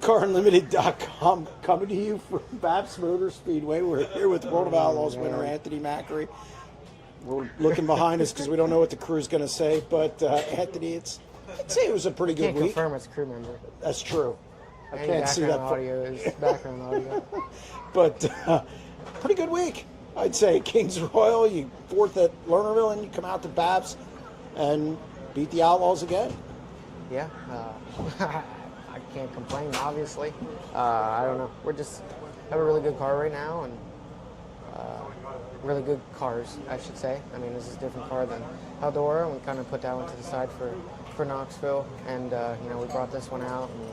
SprintCarUnlimited.com coming to you from Babs Motor Speedway. We're here with World of Outlaws winner Anthony Macri. We're looking behind us because we don't know what the crew's going to say, but Anthony, I'd say it was a pretty good week. Can't confirm it's a crew member. That's true. I Any can't see that. Audio is background audio. But pretty good week, I'd say. Kings Royal, you fourth at Lernerville, and you come out to Babs and beat the Outlaws again. Yeah, I can't complain, obviously. I don't know. We're just have a really good car right now, and really good cars, I should say. I mean, this is a different car than Eldora, and we kind of put that one to the side for Knoxville, and you know, we brought this one out, and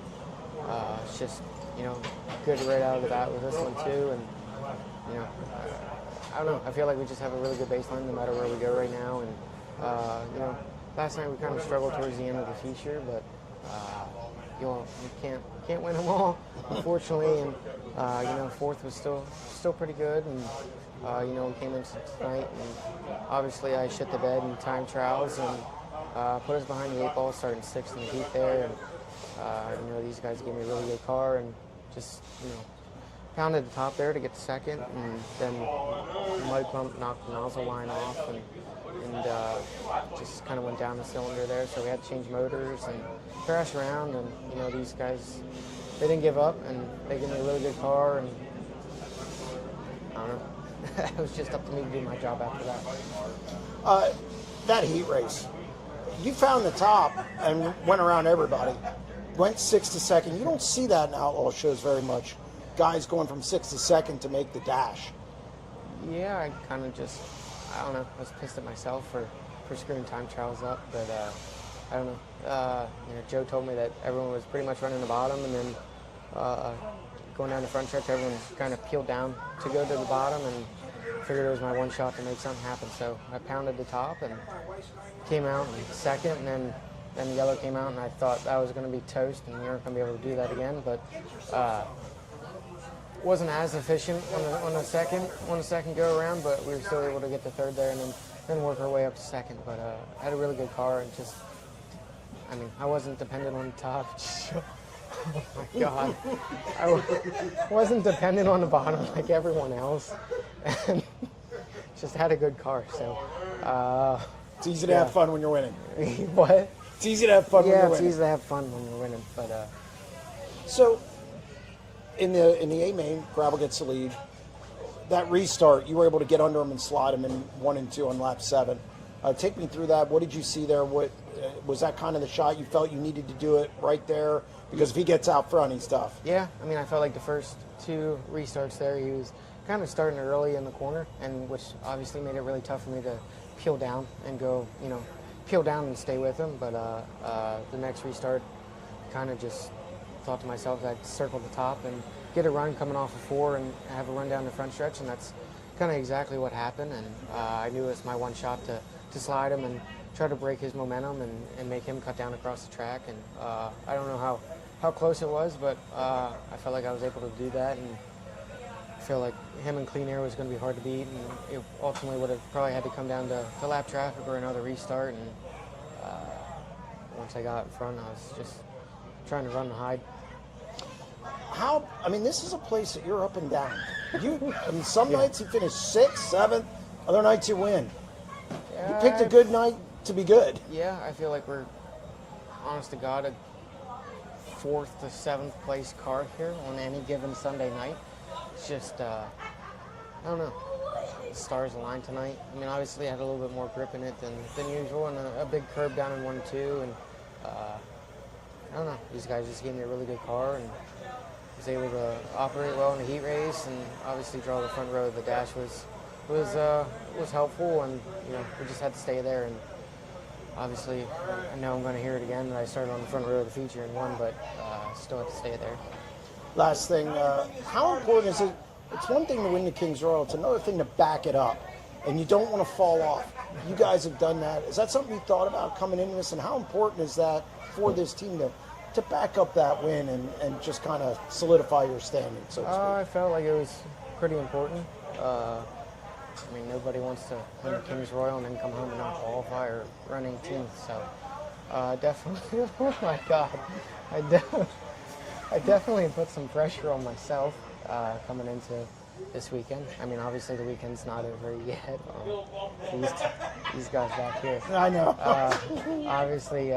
it's just, you know, good right out of the bat with this one too, and you know, I don't know. I feel like we just have a really good baseline no matter where we go right now, and you know, last night we kind of struggled towards the end of the feature, but you know, you can't win them all, unfortunately. And you know, fourth was still pretty good, and you know, we came into tonight, and obviously I shit the bed in time trials and put us behind the 8 ball, starting sixth in the heat there, and you know, these guys gave me a really good car, and just, you know, pounded the top there to get to second, and then mud pump knocked the nozzle line off, and just kind of went down the cylinder there, so we had to change motors and crash around, and you know, these guys, they didn't give up, and they gave me a really good car, and I don't know. It was just up to me to do my job after that. That heat race, you found the top and went around everybody. Went sixth to second. You don't see that in Outlaw shows very much. Guys going from sixth to second to make the dash. Yeah, I kind of just, I don't know, I was pissed at myself for screwing time trials up, but I don't know. You know, Joe told me that everyone was pretty much running the bottom, and then going down the front stretch, everyone kind of peeled down to go to the bottom, and figured it was my one shot to make something happen. So I pounded the top and came out in second, and then yellow came out, and I thought that was going to be toast, and we weren't going to be able to do that again. But wasn't as efficient on the second go around, but we were still able to get the third there, and then work our way up to second. But I had a really good car, and just, I mean, I wasn't dependent on the top. Oh my God, I wasn't dependent on the bottom like everyone else, and just had a good car. So it's easy to have fun when you're winning. What? It's easy to have fun when you're winning. Yeah, it's easy to have fun when you're winning. But so in the A main, Gravel gets the lead. That restart, you were able to get under him and slide him in 1 and 2 on lap 7. Take me through that. What did you see there? What was that kind of the shot you felt you needed to do it right there? Because if he gets out front, he's tough. Yeah, I mean, I felt like the first 2 restarts there, he was kind of starting early in the corner, and which obviously made it really tough for me to peel down and go, you know, peel down and stay with him. But the next restart, kind of just thought to myself that I'd circle the top and get a run coming off of 4 and have a run down the front stretch, and that's kind of exactly what happened. And I knew it was my one shot to slide him and try to break his momentum and make him cut down across the track. And I don't know how close it was, but I felt like I was able to do that, and I feel like him and Clean Air was going to be hard to beat, and it ultimately would have probably had to come down to lap traffic or another restart. And once I got in front, I was just trying to run and hide. I mean, this is a place that you're up and down. I mean, some nights you finish 6th, 7th, other nights you win. You picked a good night to be good. Yeah, I feel like we're, honest to God, a 4th to 7th place car here on any given Sunday night. It's just, I don't know, the stars aligned tonight. I mean, obviously I had a little bit more grip in it than usual, and a big curb down in 1 and 2, and I don't know, these guys just gave me a really good car, and was able to operate well in the heat race, and obviously draw the front row of the dash was helpful, and you know, we just had to stay there. And obviously I know I'm going to hear it again that I started on the front row of the feature and won, but still have to stay there. Last thing, how important is it? It's one thing to win the Kings Royal, it's another thing to back it up, and you don't want to fall off. You guys have done that. Is that something you thought about coming into this, and how important is that for this team to back up that win and just kind of solidify your standing, so to speak? I felt like it was pretty important. I mean, nobody wants to win the Kings Royal and then come home and not qualify or run 18th. So definitely, oh my God, I I definitely put some pressure on myself coming into this weekend. I mean, obviously the weekend's not over yet. These guys back here. I know. Obviously,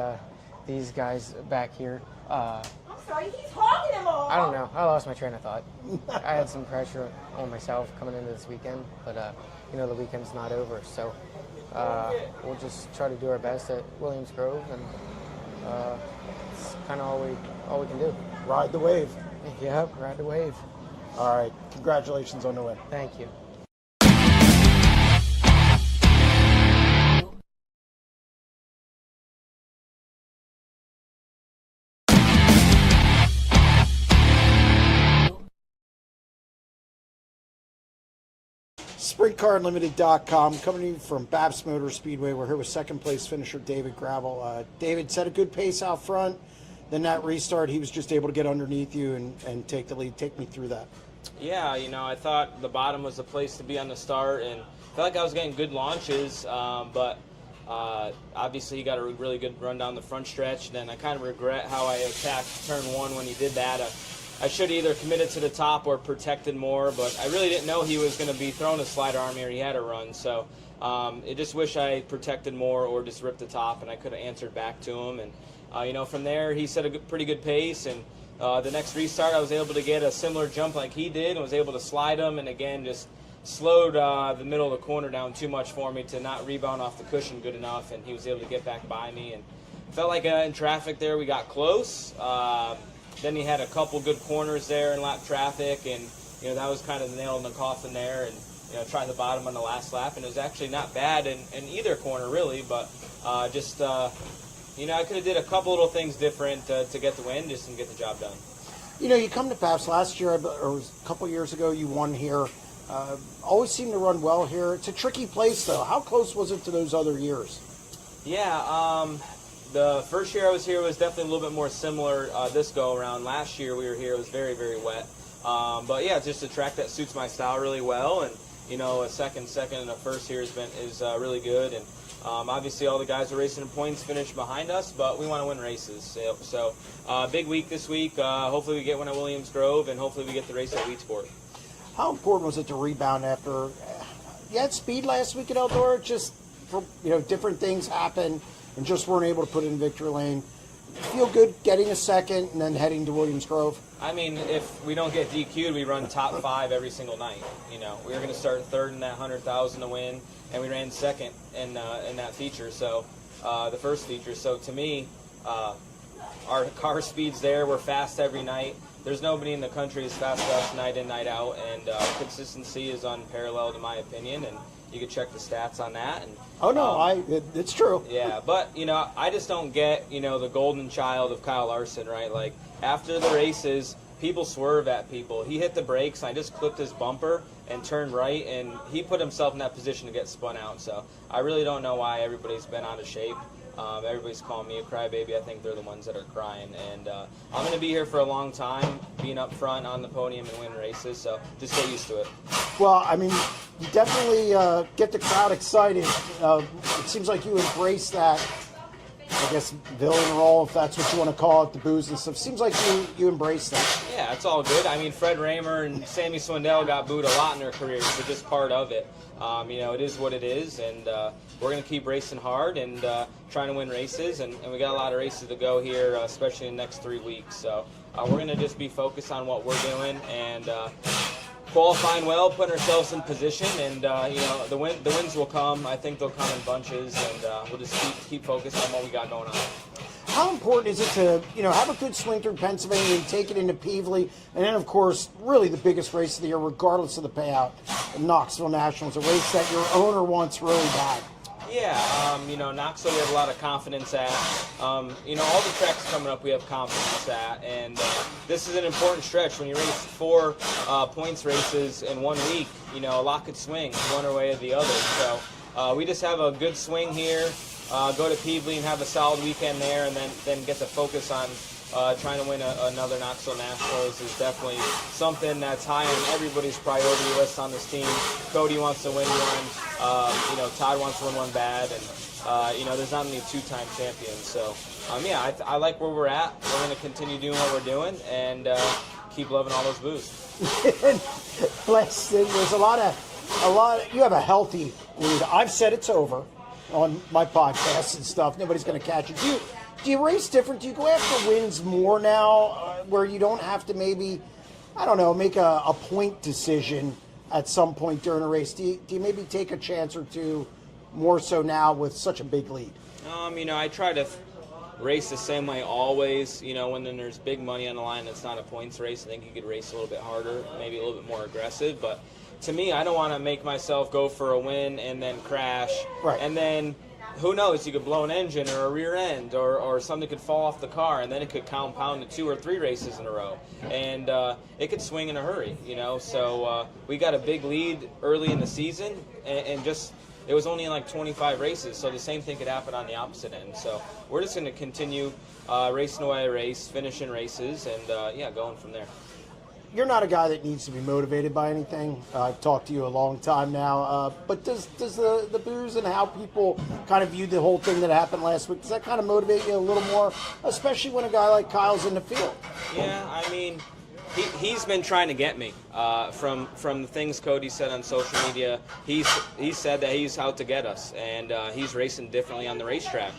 these guys back here. I'm sorry, he's hogging them all. I don't know. I lost my train of thought. I had some pressure on myself coming into this weekend, but the weekend's not over, so we'll just try to do our best at Williams Grove, and it's kind of all we can do. Ride the wave. Yep, ride the wave. All right. Congratulations on the win. Thank you. SprintCarUnlimited.com, coming to you from Babs Motor Speedway. We're here with second place finisher David Gravel. David set a good pace out front. Then that restart, he was just able to get underneath you and take the lead. Take me through that. Yeah, I thought the bottom was the place to be on the start, and I felt like I was getting good launches, but obviously he got a really good run down the front stretch. And then I kind of regret how I attacked turn one when he did that. I should have either committed to the top or protected more, but I really didn't know he was going to be throwing a slider on me or he had a run. So I just wish I protected more or just ripped the top, and I could have answered back to him. And from there, he set a pretty good pace, and the next restart, I was able to get a similar jump like he did and was able to slide him, and again, just slowed the middle of the corner down too much for me to not rebound off the cushion good enough, and he was able to get back by me. And felt like in traffic there we got close. Then he had a couple good corners there in lap traffic, and that was kind of the nail in the coffin there, and tried the bottom on the last lap, and it was actually not bad in either corner really, but I could have did a couple little things different to get the win, just to get the job done. You come to Babs last year, or a couple years ago, you won here. Always seem to run well here. It's a tricky place, though. How close was it to those other years? Yeah, the first year I was here was definitely a little bit more similar this go-around. Last year we were here, it was very, very wet. But yeah, it's just a track that suits my style really well, and a second and a first here is really good. And obviously all the guys are racing in points finish behind us, but we want to win races. So big week this week. Hopefully we get one at Williams Grove, and hopefully we get the race at Wheatsport. How important was it to rebound after you had speed last week at Eldora? Just for different things happen and just weren't able to put it in victory lane. Feel good getting a second and then heading to Williams Grove? I mean, if we don't get DQ'd, we run top 5 every single night. We were going to start third in that 100,000 to win, and we ran second in that feature. So the first feature. So to me, our car speed's there. We're fast every night. There's nobody in the country as fast as us night in, night out, and consistency is unparalleled in my opinion. And you can check the stats on that. And, it's true. Yeah, but I just don't get the golden child of Kyle Larson, right? Like after the races, people swerve at people. He hit the brakes, and I just clipped his bumper and turned right, and he put himself in that position to get spun out. So I really don't know why everybody's been out of shape. Everybody's calling me a crybaby. I think they're the ones that are crying. And I'm going to be here for a long time, being up front on the podium and win races. So just get used to it. Well, I mean, you definitely get the crowd excited. It seems like you embrace that, I guess, villain role, if that's what you want to call it, the booze and stuff. Seems like you embrace that. Yeah, it's all good. I mean, Fred Raymer and Sammy Swindell got booed a lot in their careers. It's just part of it. It is what it is, and we're going to keep racing hard and trying to win races, and we got a lot of races to go here, especially in the next 3 weeks. So we're going to just be focused on what we're doing and qualifying well, putting ourselves in position, and the wins will come. I think they'll come in bunches, and we'll just keep focused on what we got going on. How important is it to have a good swing through Pennsylvania and take it into Peevely, and then of course really the biggest race of the year, regardless of the payout, the Knoxville Nationals, a race that your owner wants really bad? Yeah, Knoxville we have a lot of confidence at. All the tracks coming up we have confidence at, and this is an important stretch. When you race 4 points races in 1 week, a lot could swing one way or the other. So we just have a good swing here. Go to Peevely and have a solid weekend there, and then get the focus on trying to win another Knoxville Nationals is definitely something that's high on everybody's priority list on this team. Cody wants to win one. Todd wants to win one bad, and there's not many two-time champions. So, I like where we're at. We're going to continue doing what we're doing and keep loving all those boos. Last thing, there's a lot of. You have a healthy lead. I've said it's over on my podcasts and stuff. Nobody's going to catch it. Do you race different? Do you go after wins more now, where you don't have to maybe, I don't know, make a point decision at some point during a race? Do you maybe take a chance or two more so now with such a big lead? I try to race the same way always. When there's big money on the line, it's not a points race. I think you could race a little bit harder, maybe a little bit more aggressive. But to me, I don't want to make myself go for a win and then crash. Right. And then who knows? You could blow an engine or a rear end or something could fall off the car, and then it could compound to 2 or 3 races in a row. And it could swing in a hurry, So we got a big lead early in the season, and just it was only in like 25 races, so the same thing could happen on the opposite end. So we're just going to continue racing away a race, finishing races, and going from there. You're not a guy that needs to be motivated by anything. I've talked to you a long time now. But does the booze and how people kind of viewed the whole thing that happened last week, does that kind of motivate you a little more, especially when a guy like Kyle's in the field? Yeah, he's been trying to get me from the things Cody said on social media. He said that he's out to get us, and he's racing differently on the racetrack,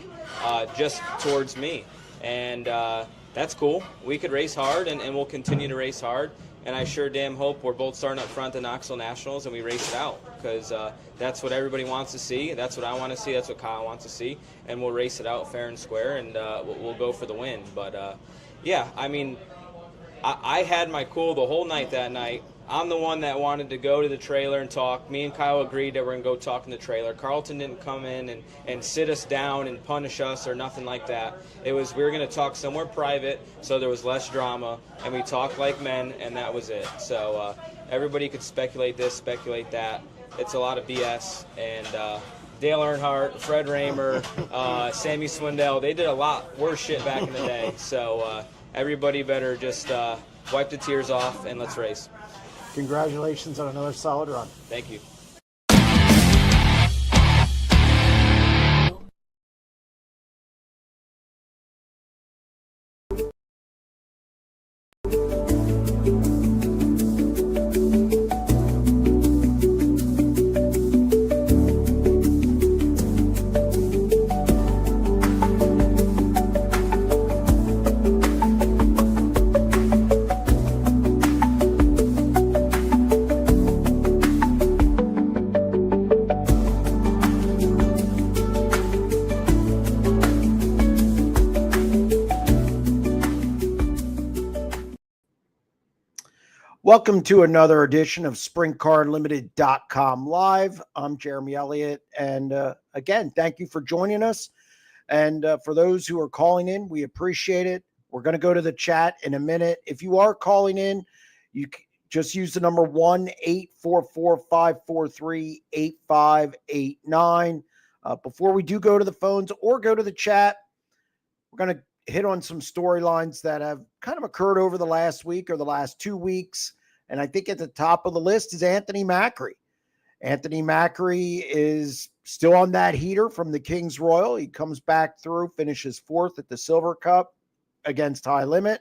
just towards me. And that's cool. We could race hard, and we'll continue to race hard. And I sure damn hope we're both starting up front at Knoxville Nationals and we race it out, because that's what everybody wants to see. That's what I want to see. That's what Kyle wants to see. And we'll race it out fair and square, and we'll go for the win. But, I had my cool the whole night that night. I'm the one that wanted to go to the trailer and talk. Me and Kyle agreed that we're going to go talk in the trailer. Carlton didn't come in and sit us down and punish us or nothing like that. It was we were going to talk somewhere private so there was less drama, and we talked like men, and that was it. So everybody could speculate this, speculate that. It's a lot of BS. And Dale Earnhardt, Fred Raymer, Sammy Swindell, they did a lot worse shit back in the day. So everybody better just wipe the tears off and let's race. Congratulations on another solid run. Thank you. Welcome to another edition of SprintCarUnlimited.com Live. I'm Jeremy Elliott, and again, thank you for joining us. And for those who are calling in, we appreciate it. We're going to go to the chat in a minute. If you are calling in, you just use the number 1-844-543-8589. Before we do go to the phones or go to the chat, we're going to hit on some storylines that have kind of occurred over the last week or the last 2 weeks. And I think at the top of the list is Anthony Macri. Anthony Macri is still on that heater from the Kings Royal. He comes back through, finishes 4th at the Silver Cup against High Limit,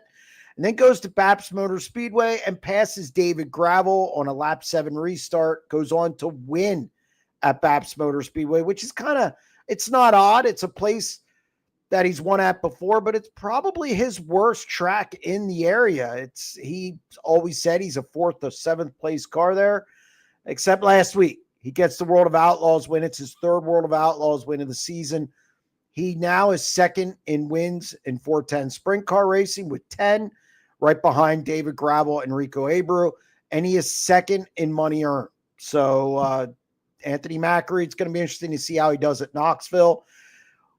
and then goes to Pabst Motor Speedway and passes David Gravel on a lap 7 restart, goes on to win at Pabst Motor Speedway, which is it's not odd. It's a place that he's won at before, but it's probably his worst track in the area. He always said he's a 4th or 7th place car there, except last week. He gets the World of Outlaws win. It's his 3rd World of Outlaws win of the season. He now is 2nd in wins in 410 sprint car racing with 10, right behind David Gravel and Rico Abreu, and he is 2nd in money earned. So Anthony Macri, it's going to be interesting to see how he does at Knoxville.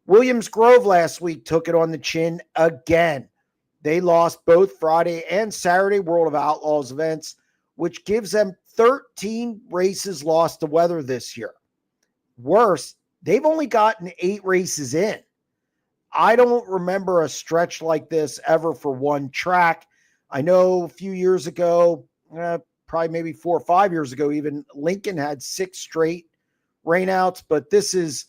Williams Grove last week took it on the chin again. They lost both Friday and Saturday World of Outlaws events, which gives them 13 races lost to weather this year. Worse, they've only gotten 8 races in. I don't remember a stretch like this ever for one track. I know a few years ago, probably maybe 4 or 5 years ago, even Lincoln had 6 straight rainouts, but this is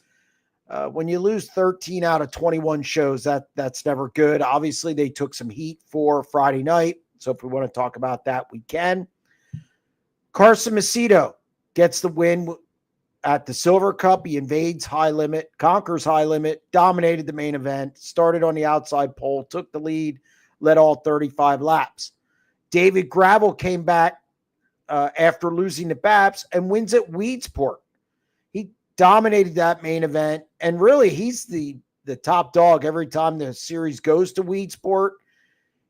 when you lose 13 out of 21 shows, that's never good. Obviously, they took some heat for Friday night, so if we want to talk about that, we can. Carson Macedo gets the win at the Silver Cup. He invades high limit, conquers high limit, dominated the main event, started on the outside pole, took the lead, led all 35 laps. David Gravel came back after losing to Babs and wins at Weedsport. He dominated that main event, and really he's the top dog every time the series goes to Weedsport.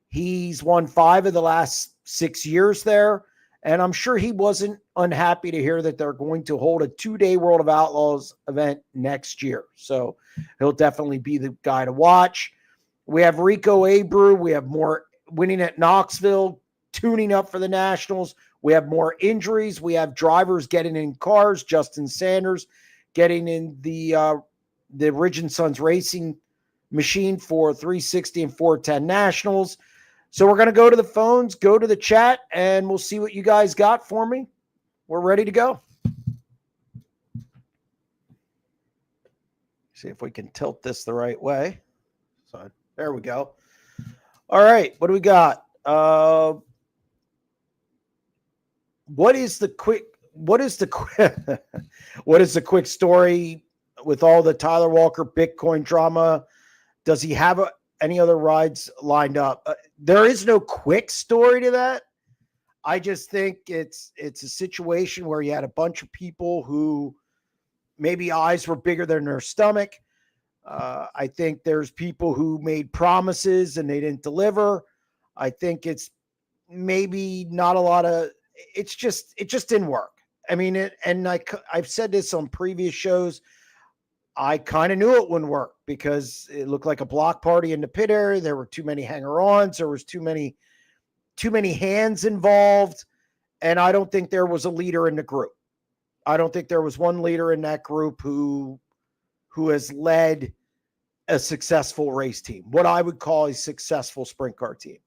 He's won 5 of the last 6 years there. And I'm sure he wasn't unhappy to hear that they're going to hold a 2-day World of Outlaws event next year. So he'll definitely be the guy to watch. We have Rico Abreu. We have more winning at Knoxville, tuning up for the Nationals. We have more injuries. We have drivers getting in cars. Justin Sanders getting in the Ridge and Sons Racing machine for 360 and 410 Nationals. So we're going to go to the phones, go to the chat, and we'll see what you guys got for me. We're ready to go. See if we can tilt this the right way. So there we go. All right, what do we got? What is the quick story with all the Tyler Walker Bitcoin drama? Does he have any other rides lined up? There is no quick story to that. I just think it's a situation where you had a bunch of people who maybe eyes were bigger than their stomach. I think there's people who made promises and they didn't deliver. I think it's maybe not a lot of, it just didn't work. I mean, I've said this on previous shows. I kind of knew it wouldn't work because it looked like a block party in the pit area. There were too many hanger-ons. There was too many hands involved. And I don't think there was a leader in the group. I don't think there was one leader in that group who has led a successful race team, what I would call a successful sprint car team.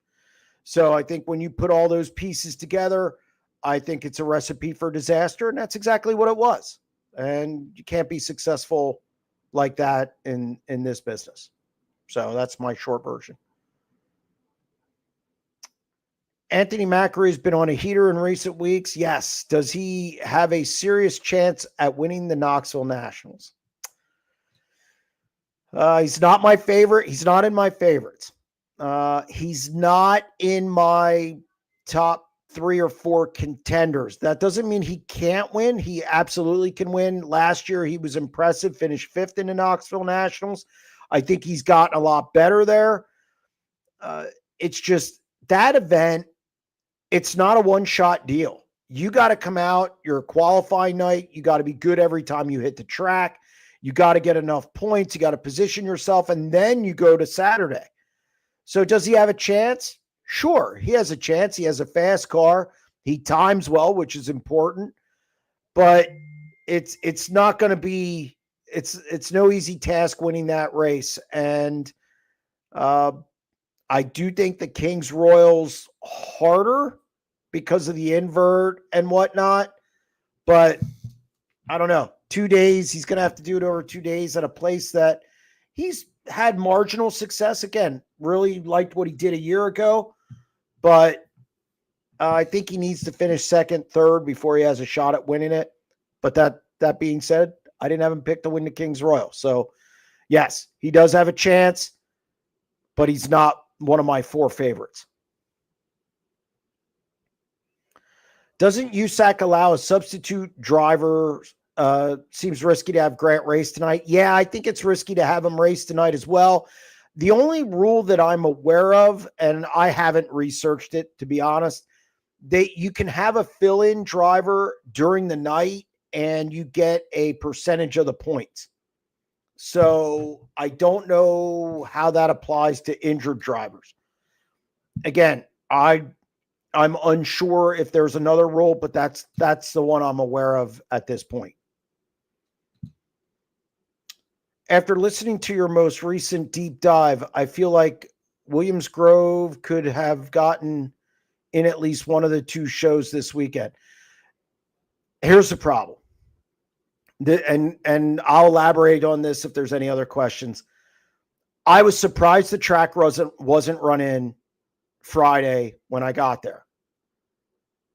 So I think when you put all those pieces together, I think it's a recipe for disaster. And that's exactly what it was. And you can't be successful like that in this business. So that's my short version. Anthony Macri has been on a heater in recent weeks. Yes. Does he have a serious chance at winning the Knoxville Nationals? He's not my favorite. He's not in my favorites. He's not in my top 3 or 4 contenders. That doesn't mean he can't win. He absolutely can win. Last year, he was impressive, finished 5th in the Knoxville Nationals. I think he's gotten a lot better there. It's just that event, it's not a one-shot deal. You got to come out, your qualifying night, you got to be good every time you hit the track. You got to get enough points. You got to position yourself, and then you go to Saturday. So does he have a chance? Sure, he has a chance. He has a fast car. He times well, which is important. But it's not going to be it's no easy task winning that race. And I do think the Kings Royals harder because of the invert and whatnot. But I don't know. 2 days, he's going to have to do it over 2 days at a place that he's had marginal success. Again, really liked what he did a year ago, but I think he needs to finish 2nd, 3rd before he has a shot at winning it. But that being said, I didn't have him picked to win the Kings Royal. So yes, he does have a chance, but he's not one of my 4 favorites. Doesn't USAC allow a substitute driver? Seems risky to have Grant race tonight. Yeah, I think it's risky to have him race tonight as well. The only rule that I'm aware of, and I haven't researched it to be honest, you can have a fill-in driver during the night and you get a percentage of the points. So I don't know how that applies to injured drivers. Again, I'm unsure if there's another rule, but that's the one I'm aware of at this point. after listening to your most recent deep dive, I feel like Williams Grove could have gotten in at least one of the two shows this weekend. Here's the problem. And I'll elaborate on this if there's any other questions. I was surprised the track wasn't run-in Friday when I got there.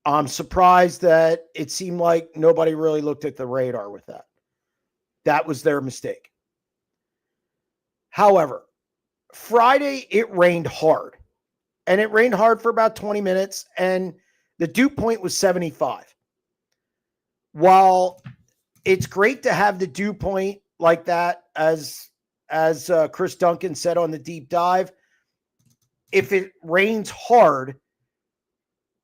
I'm surprised that it seemed like nobody really looked at the radar with that. That was their mistake. However, Friday, it rained hard. And it rained hard for about 20 minutes, and the dew point was 75. While it's great to have the dew point like that, as Chris Duncan said on the deep dive, if it rains hard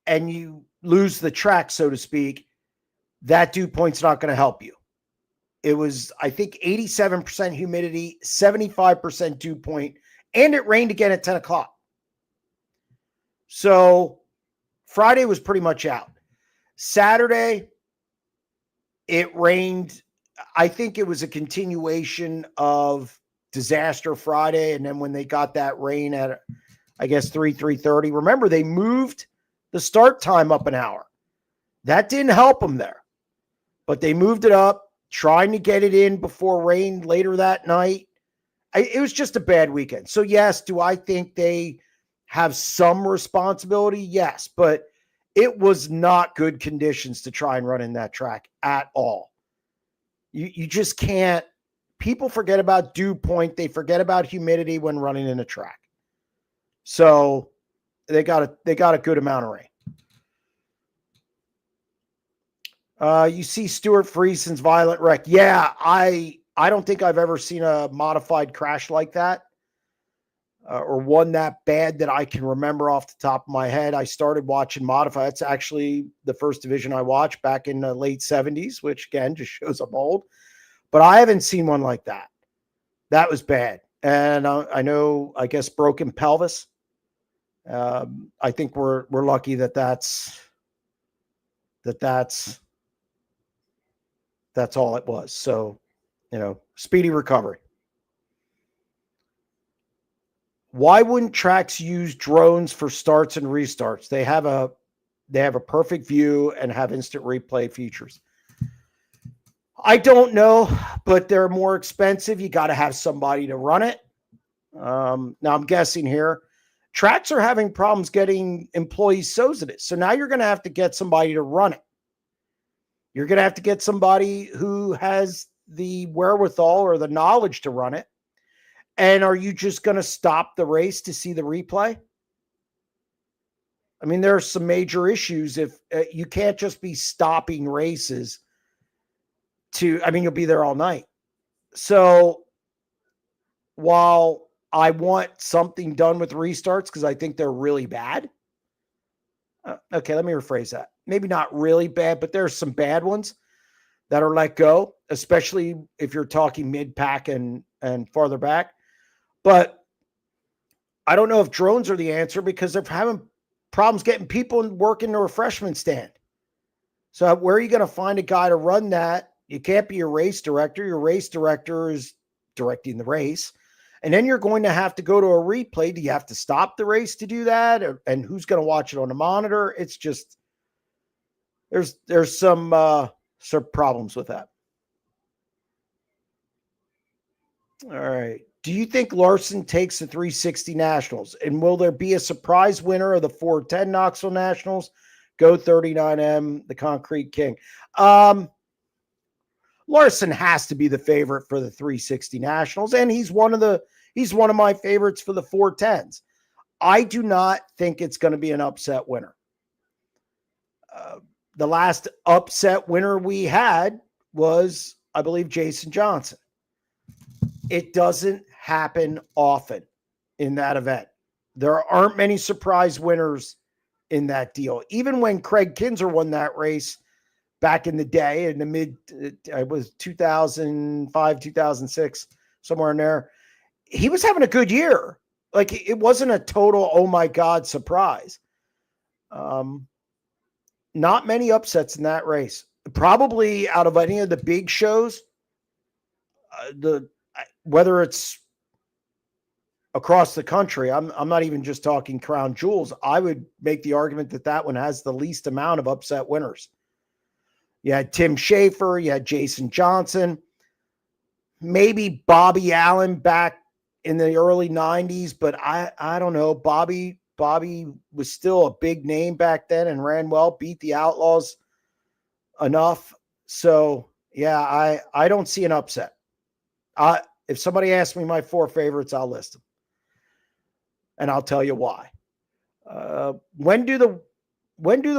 and you lose the track, so to speak, that dew point's not going to help you. It was, I think, 87% humidity, 75% dew point, and it rained again at 10 o'clock. So Friday was pretty much out. Saturday, it rained. I think it was a continuation of disaster Friday. And then when they got that rain at, I guess, 3:30, remember, they moved the start time up an hour. That didn't help them there. But they moved it up, trying to get it in before rain later that night. It was just a bad weekend. So, yes, do I think they have some responsibility? Yes, but it was not good conditions to try and run in that track at all. You just can't. People forget about dew point. They forget about humidity when running in a track. So they got a good amount of rain. You see Stuart Friesen's violent wreck. Yeah, I don't think I've ever seen a modified crash like that. Or one that bad that I can remember off the top of my head. I started watching modified. It's actually the first division I watched back in the late 70s, which again just shows I'm old. But I haven't seen one like that. That was bad. And I know, I guess, broken pelvis. I think we're lucky that's all it was. So, speedy recovery. Why wouldn't tracks use drones for starts and restarts? They have a perfect view and have instant replay features. I don't know, but they're more expensive. You got to have somebody to run it. Now I'm guessing here. Tracks are having problems getting employees SOZAted. So now you're going to have to get somebody to run it. You're going to have to get somebody who has the wherewithal or the knowledge to run it. And are you just going to stop the race to see the replay? I mean, there are some major issues if you can't just be stopping races you'll be there all night. So while I want something done with restarts because I think they're really bad. Okay, let me rephrase that. Maybe not really bad, but there's some bad ones that are let go, especially if you're talking mid-pack and farther back. But I don't know if drones are the answer because they're having problems getting people working the refreshment stand. So where are you going to find a guy to run that? You can't be a race director. Your race director is directing the race. And then you're going to have to go to a replay. Do you have to stop the race to do that? And who's going to watch it on the monitor? It's just, there's some problems with that. All right. Do you think Larson takes the 360 Nationals? And will there be a surprise winner of the 410 Knoxville Nationals? Go 39M, the Concrete King. Larson has to be the favorite for the 360 Nationals, and he's one of my favorites for the 410s. I do not think it's going to be an upset winner. The last upset winner we had was, I believe, Jason Johnson. It doesn't happen often in that event. There aren't many surprise winners in that deal. Even when Craig Kinzer won that race back in the day, in the it was 2005, 2006, somewhere in there, he was having a good year. Like, it wasn't a total, oh my God, surprise. Not many upsets in that race. Probably out of any of the big shows, whether it's across the country, I'm not even just talking crown jewels. I would make the argument that that one has the least amount of upset winners. You had Tim Schafer, you had Jason Johnson, maybe Bobby Allen back in the early 90s, but I don't know. Bobby was still a big name back then and ran well, beat the Outlaws enough. So, yeah, I don't see an upset. If somebody asks me my 4 favorites, I'll list them. And I'll tell you why. When do the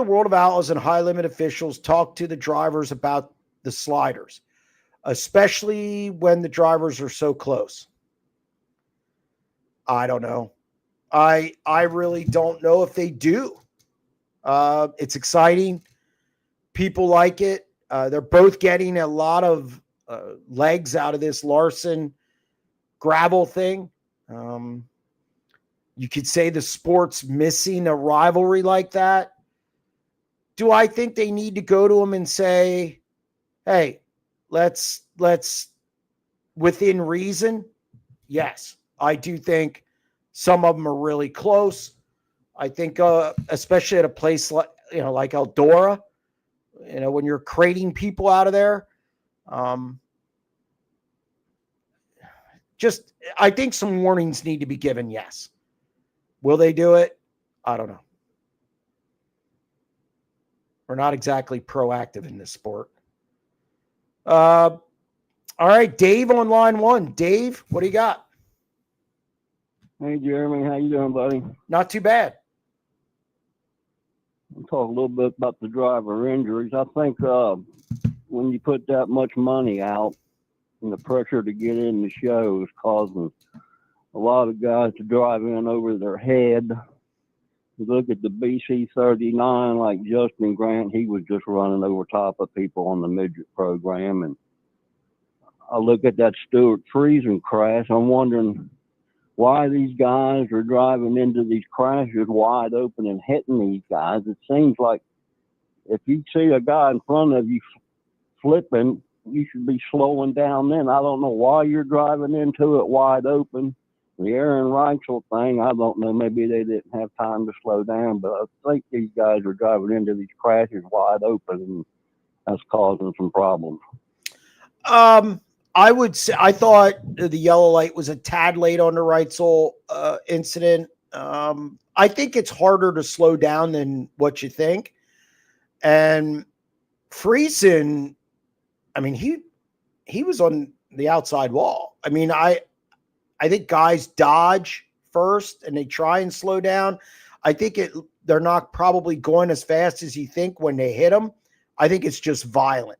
World of Outlaws and high limit officials talk to the drivers about the sliders, especially when the drivers are so close? I don't know. I really don't know if they do. It's exciting. People like it. They're both getting a lot of legs out of this Larson gravel thing. You could say the sport's missing a rivalry like that. Do I think they need to go to them and say, hey, let's within reason? Yes, I do think some of them are really close. I think, especially at a place like Eldora, when you're crating people out of there, I think some warnings need to be given. Yes. Will they do it? I don't know. We're not exactly proactive in this sport. All right, Dave on line 1. Dave, what do you got? Hey, Jeremy, how you doing, buddy? Not too bad. I'll talk a little bit about the driver injuries. I think when you put that much money out and the pressure to get in the show is causing a lot of guys to drive in over their head. You look at the BC-39, like Justin Grant, he was just running over top of people on the midget program. And I look at that Stuart Friesen crash, I'm wondering why these guys are driving into these crashes wide open and hitting these guys. It seems like if you see a guy in front of you flipping, you should be slowing down then. I don't know why you're driving into it wide open. The Aaron Reichel thing, I don't know. Maybe they didn't have time to slow down, but I think these guys are driving into these crashes wide open, and that's causing some problems. I would say I thought the yellow light was a tad late on the Reitzel incident. I think it's harder to slow down than what you think. And Friesen, I mean, he was on the outside wall. I mean, I think guys dodge first and they try and slow down. I think they're not probably going as fast as you think when they hit them. I think it's just violent.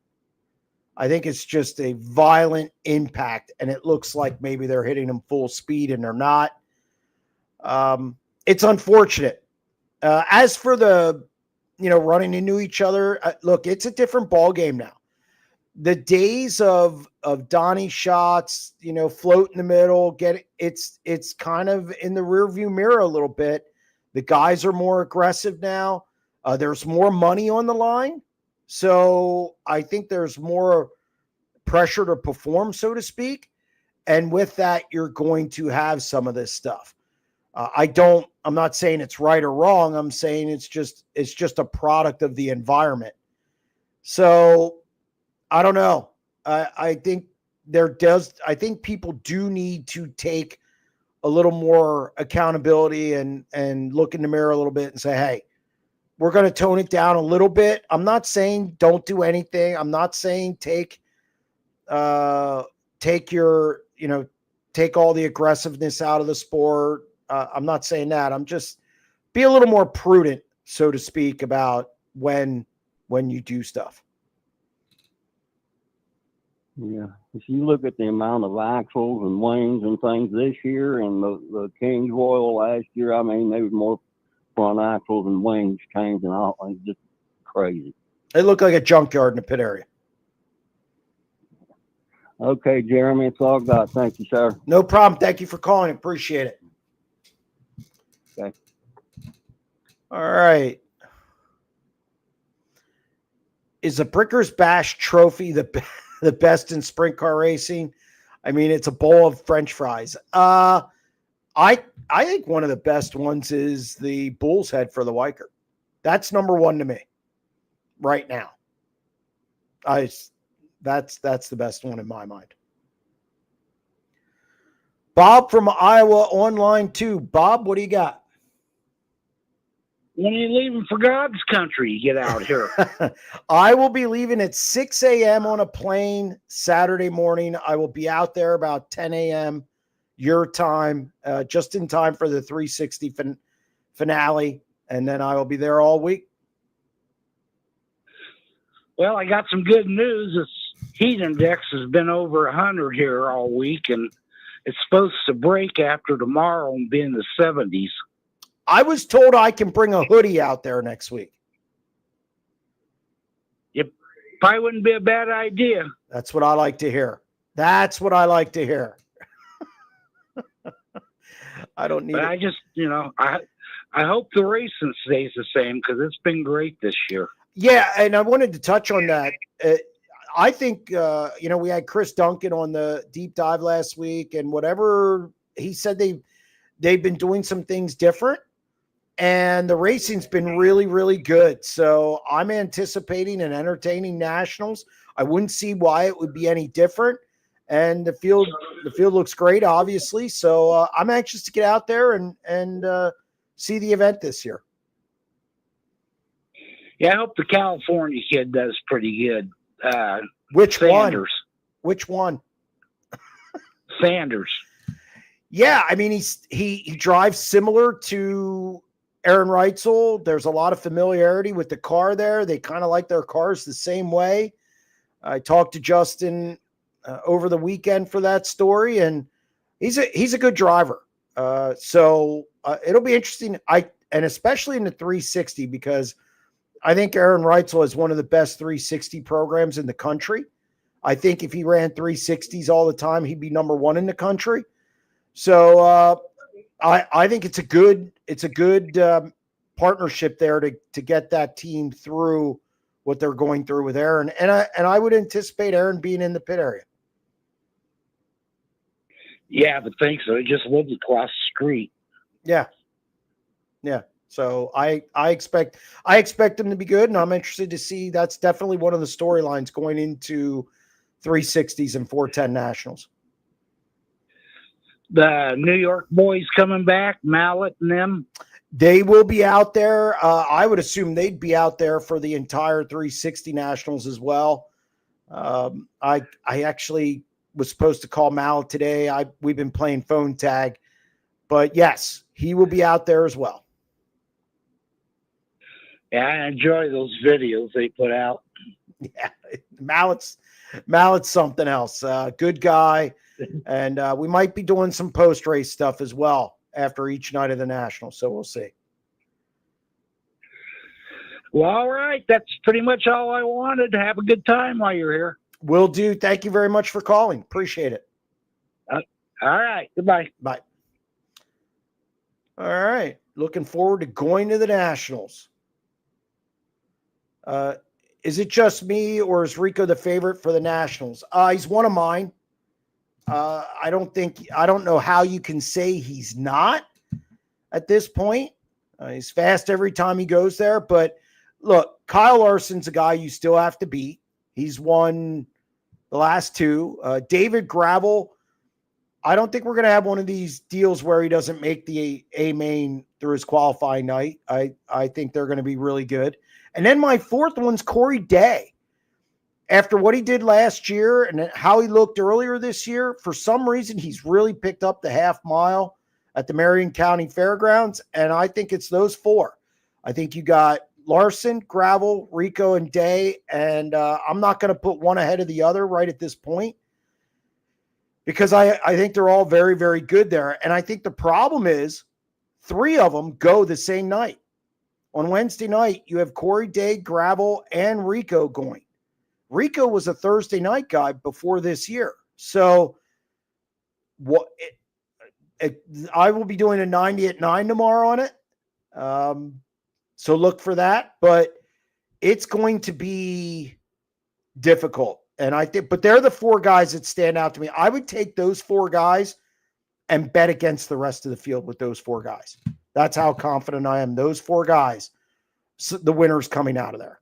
I think it's just a violent impact, and it looks like maybe they're hitting them full speed and they're not. It's unfortunate. As for the, running into each other, look, it's a different ball game now. The days of Donnie shots, float in the middle, it's kind of in the rearview mirror a little bit. The guys are more aggressive now. There's more money on the line. So I think there's more pressure to perform, so to speak. And with that, you're going to have some of this stuff. I'm not saying it's right or wrong. I'm saying it's just a product of the environment. So I don't know. I think I think people do need to take a little more accountability and look in the mirror a little bit and say, hey, we're going to tone it down a little bit. I'm not saying don't do anything. I'm not saying take all the aggressiveness out of the sport. I'm not saying that. I'm just be a little more prudent, so to speak, about when you do stuff. Yeah. If you look at the amount of axles and wings and things this year and the Kings Royal last year, I mean, there was more front axles and wings changing out. It's just crazy. It looked like a junkyard in the pit area. Okay, Jeremy, it's all got. Thank you, sir. No problem. Thank you for calling. Appreciate it. Okay. All right. Is the Brickers Bash Trophy the best in sprint car racing? I mean, it's a bowl of French fries. I think one of the best ones is the Bull's Head for the Weicker. That's number one to me right now. That's the best one in my mind. Bob from Iowa online too. Bob, what do you got? When are you leaving for God's country? You get out here. I will be leaving at 6 a.m. on a plane Saturday morning. I will be out there about 10 a.m. your time, just in time for the 360 finale, and then I will be there all week. Well, I got some good news. This heat index has been over 100 here all week, and it's supposed to break after tomorrow and be in the 70s. I was told I can bring a hoodie out there next week. It probably wouldn't be a bad idea. That's what I like to hear. That's what I like to hear. I don't need But it. I just, I hope the racing stays the same because it's been great this year. Yeah, and I wanted to touch on that. I think, we had Chris Duncan on the deep dive last week, and whatever he said, they've been doing some things different, and the racing's been really, really good. So I'm anticipating an entertaining Nationals. I wouldn't see why it would be any different. And the field looks great, obviously. So I'm anxious to get out there and see the event this year. Yeah, I hope the California kid does pretty good. Which Sanders. one? Which one? Sanders. Yeah, I mean he drives similar to Aaron Reitzel. There's a lot of familiarity with the car there. They kind of like their cars the same way. I talked to Justin over the weekend for that story, and he's a good driver. So it'll be interesting. And especially in the 360, because I think Aaron Reitzel is one of the best 360 programs in the country. I think if he ran 360s all the time, he'd be number one in the country. So I think it's a good partnership there to get that team through what they're going through with Aaron. And I would anticipate Aaron being in the pit area. Yeah, but think so. He just lived across the street. Yeah. So I expect him to be good, and I'm interested to see. That's definitely one of the storylines going into 360s and 410 Nationals. The New York boys coming back, Mallet and them. They will be out there. I would assume they'd be out there for the entire 360 Nationals as well. I actually was supposed to call Mallet today. We've been playing phone tag, but yes, he will be out there as well. Yeah, I enjoy those videos they put out. Yeah, Mallet's something else. Good guy, and we might be doing some post-race stuff as well after each night of the National, so we'll see. Well, all right. That's pretty much all I wanted. Have a good time while you're here. Will do. Thank you very much for calling. Appreciate it. All right. Goodbye. Bye. All right. Looking forward to going to the Nationals. Is it just me, or is Rico the favorite for the Nationals? He's one of mine. I don't know how you can say he's not at this point. He's fast every time he goes there. But look, Kyle Larson's a guy you still have to beat. He's won the last two. David Gravel, I don't think we're going to have one of these deals where he doesn't make the A main through his qualifying night. I think they're going to be really good. And then my fourth one's Corey Day. After what he did last year and how he looked earlier this year, for some reason, he's really picked up the half mile at the Marion County Fairgrounds. And I think it's those four. I think you got Larson, Gravel, Rico, and Day. And I'm not going to put one ahead of the other right at this point, because I think they're all very, very good there. And I think the problem is three of them go the same night. On Wednesday night, you have Corey Day, Gravel, and Rico going. Rico was a Thursday night guy before this year. So I will be doing a 90 at 9 tomorrow on it. So look for that. But it's going to be difficult And I think, but they're the 4 guys that stand out to me. I would take those 4 guys and bet against the rest of the field with those 4 guys. That's how confident I am. Those 4 guys, the winners coming out of there.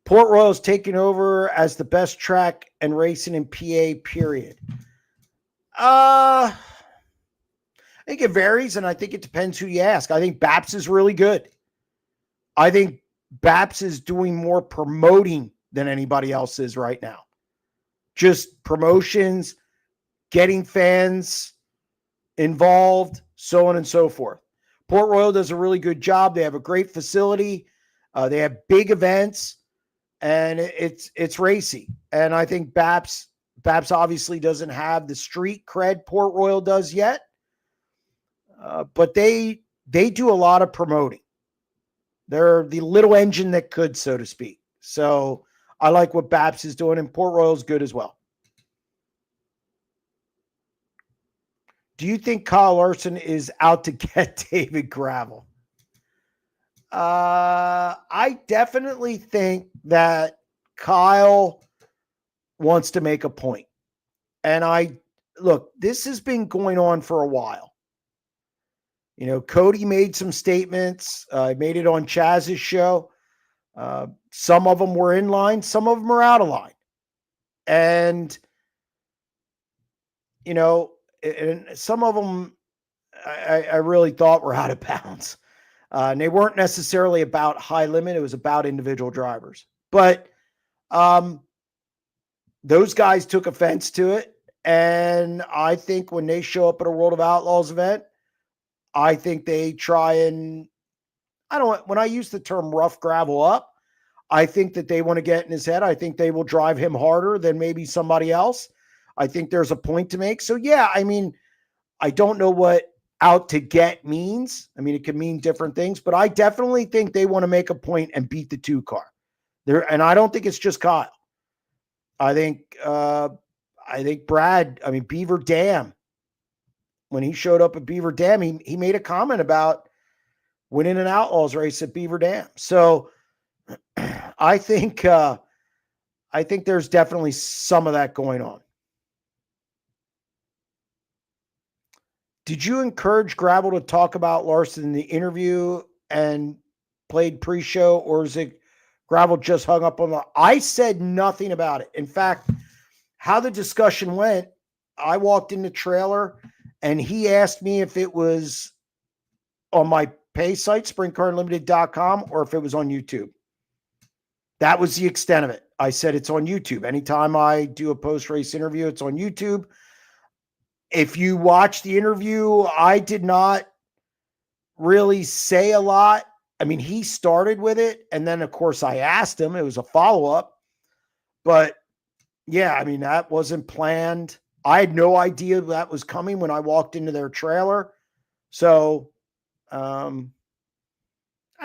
Port Royal's taking over as the best track and racing in PA, period. I think it varies, and I think it depends who you ask. I think Baps is really good. I think Baps is doing more promoting than anybody else is right now. Just promotions, getting fans involved, so on and so forth. Port Royal does a really good job. They have a great facility. They have big events, and it's racy. And I think Baps obviously doesn't have the street cred Port Royal does yet, but they do a lot of promoting. They're the little engine that could, so to speak. So I like what Baps is doing, and Port Royal's good as well. Do you think Kyle Larson is out to get David Gravel? I definitely think that Kyle wants to make a point. And look, this has been going on for a while. You know, Cody made some statements. I made it on Chaz's show. Some of them were in line. Some of them are out of line. And, you know, and some of them I really thought were out of bounds. And they weren't necessarily about high limit. It was about individual drivers. But those guys took offense to it. And I think when they show up at a World of Outlaws event, I think they try and, when I use the term rough gravel up, I think that they want to get in his head. I think they will drive him harder than maybe somebody else. I think there's a point to make. So, yeah, I mean, I don't know what out to get means. I mean, it can mean different things, but I definitely think they want to make a point and beat the 2 car there. And I don't think it's just Kyle. I think Brad, Beaver Dam, when he showed up at Beaver Dam, he made a comment about winning an Outlaws race at Beaver Dam. So I think there's definitely some of that going on. Did you encourage Gravel to talk about Larson in the interview and played pre-show, or is it Gravel just hung up on the? I said nothing about it. In fact, how the discussion went, I walked in the trailer and he asked me if it was on my pay site, SprintCarUnlimited.com, or if it was on YouTube. That was the extent of it. I said it's on YouTube. Anytime I do a post-race interview, it's on YouTube. If you watch the interview, I did not really say a lot. I mean, he started with it, and then, of course, I asked him. It was a follow-up. But, yeah, I mean, that wasn't planned. I had no idea that was coming when I walked into their trailer. So, I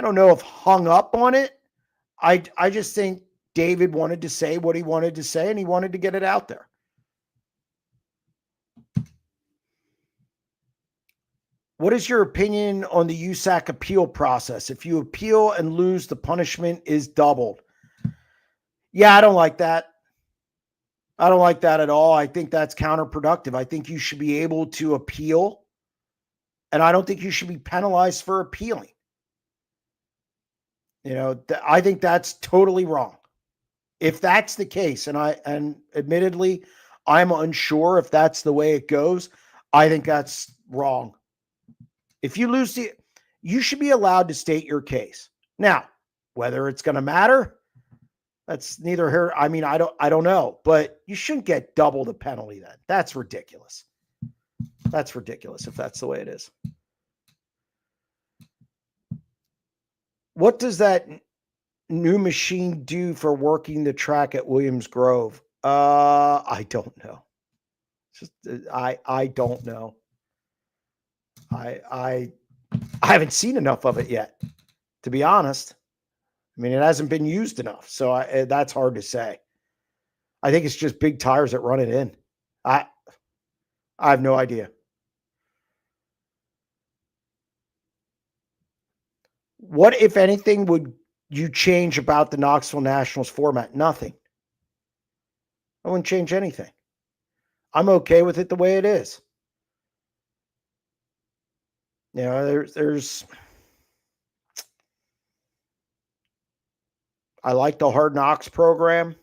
don't know if hung up on it. I just think David wanted to say what he wanted to say, and he wanted to get it out there. What is your opinion on the USAC appeal process? If you appeal and lose, the punishment is doubled. Yeah, I don't like that. I don't like that at all. I think that's counterproductive. I think you should be able to appeal, and I don't think you should be penalized for appealing. You know, I think that's totally wrong. If that's the case, and admittedly, I'm unsure if that's the way it goes, I think that's wrong. If you lose you should be allowed to state your case. Now, whether it's going to matter, that's neither here. I mean, I don't know, but you shouldn't get double the penalty then. That's ridiculous. That's ridiculous if that's the way it is. What does that new machine do for working the track at Williams Grove? I don't know. I don't know. I haven't seen enough of it yet, to be honest. I mean, it hasn't been used enough, so that's hard to say. I think it's just big tires that run it in. I have no idea. What, if anything, would you change about the Knoxville Nationals format? Nothing. I wouldn't change anything. I'm okay with it the way it is. You know, there's I like the Hard Knocks program.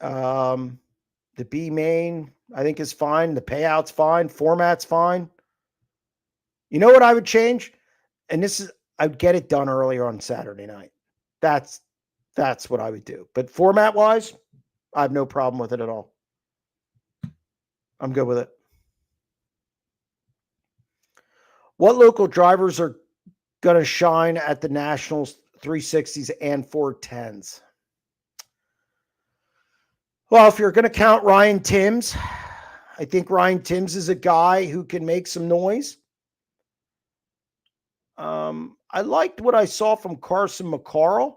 The B main, I think, is fine. The payout's fine. Format's fine. You know what I would change? And I'd get it done earlier on Saturday night. That's what I would do. But format-wise, I have no problem with it at all. I'm good with it. What local drivers are going to shine at the Nationals 360s and 410s? Well, if you're going to count Ryan Timms, I think Ryan Timms is a guy who can make some noise. I liked what I saw from Carson McCarl.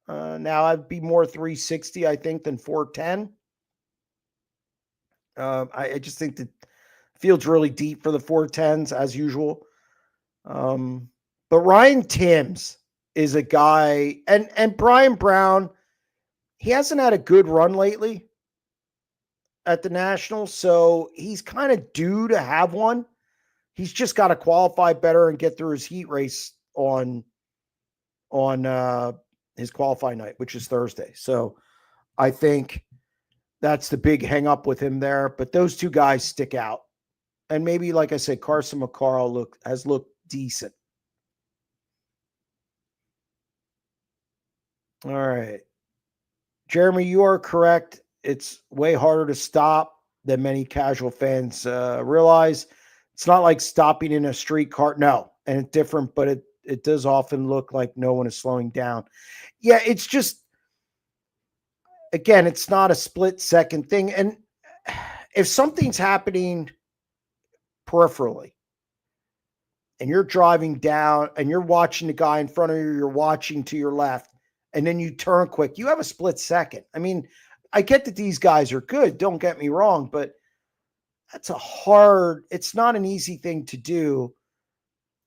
Now I'd be more 360, I think, than 410. I just think the field's really deep for the 410s as usual. But Ryan Timms is a guy, and Brian Brown, he hasn't had a good run lately at the Nationals, so he's kind of due to have one. He's just got to qualify better and get through his heat race on his qualifying night, which is Thursday. So I think that's the big hang up with him there. But those two guys stick out. And maybe, like I said, Carson McCarl has looked decent. All right. Jeremy, you are correct. It's way harder to stop than many casual fans realize. It's not like stopping in a streetcar. No, and it's different, but it does often look like no one is slowing down. Yeah, it's just, again, it's not a split second thing. And if something's happening peripherally and you're driving down and you're watching the guy in front of you, you're watching to your left, and then you turn quick, you have a split second. I mean, I get that these guys are good, don't get me wrong, but it's not an easy thing to do.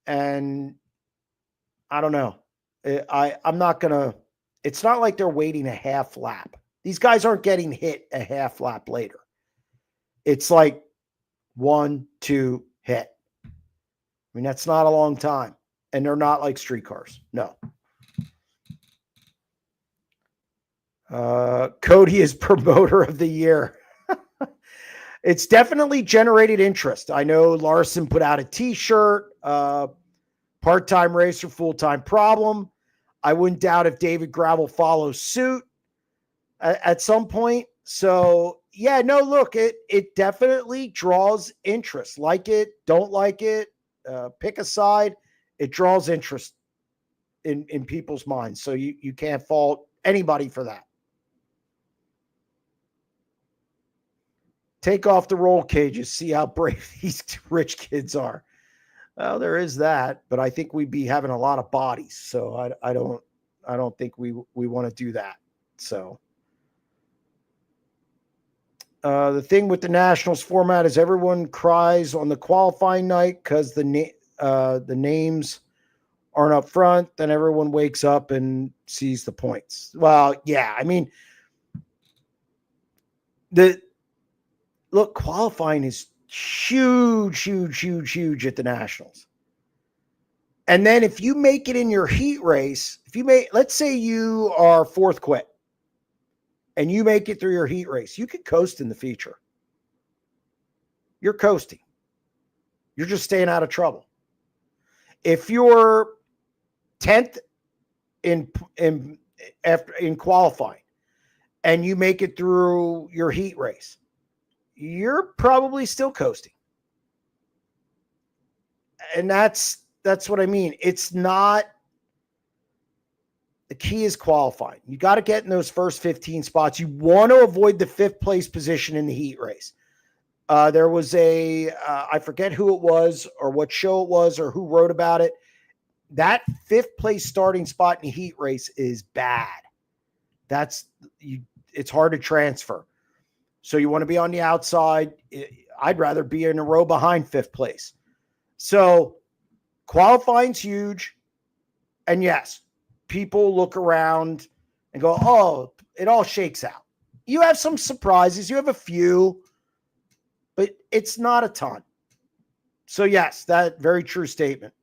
And I don't know. I'm not going to, it's not like they're waiting a half lap. These guys aren't getting hit a half lap later. It's like 1, 2, hit. I mean, that's not a long time. And they're not like streetcars. No. Cody is promoter of the year. It's definitely generated interest. I know Larson put out a t-shirt, part-time racer, full-time problem. I wouldn't doubt if David Gravel follows suit at some point. So yeah, no, look, it definitely draws interest. Like it, don't like it, pick a side. It draws interest in people's minds. So you can't fault anybody for that. Take off the roll cages, see how brave these rich kids are. Well, there is that, but I think we'd be having a lot of bodies. So I don't think we want to do that. So the thing with the Nationals format is everyone cries on the qualifying night because the names aren't up front. Then everyone wakes up and sees the points. Well, yeah, I mean, qualifying is huge at the Nationals. And then if you make it in your heat race, let's say you are fourth quit and you make it through your heat race, you could coast in the feature. You're coasting. You're just staying out of trouble. If you're 10th in qualifying and you make it through your heat race, you're probably still coasting. And that's what I mean. It's not, the key is qualifying. You got to get in those first 15 spots. You want to avoid the 5th place position in the heat race. There was I forget who it was or what show it was or who wrote about it. That 5th place starting spot in the heat race is bad. It's hard to transfer. So you want to be on the outside. I'd rather be in a row behind 5th place. So qualifying's huge. And yes, people look around and go, oh, it all shakes out. You have some surprises. You have a few, but it's not a ton. So yes, that very true statement.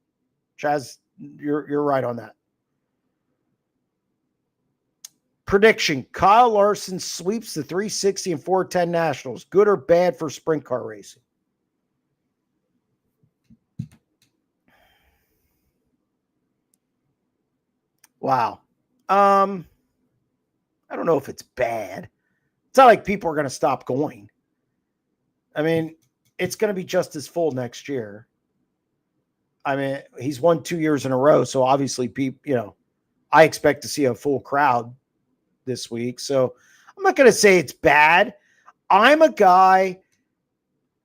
Chaz, you're right on that. Prediction: Kyle Larson sweeps the 360 and 410 Nationals. Good or bad for sprint car racing? Wow. I don't know if it's bad. It's not like people are going to stop going. I mean, it's going to be just as full next year. I mean, he's won 2 years in a row, so obviously, people, I expect to see a full crowd this week. So I'm not going to say it's bad. I'm a guy,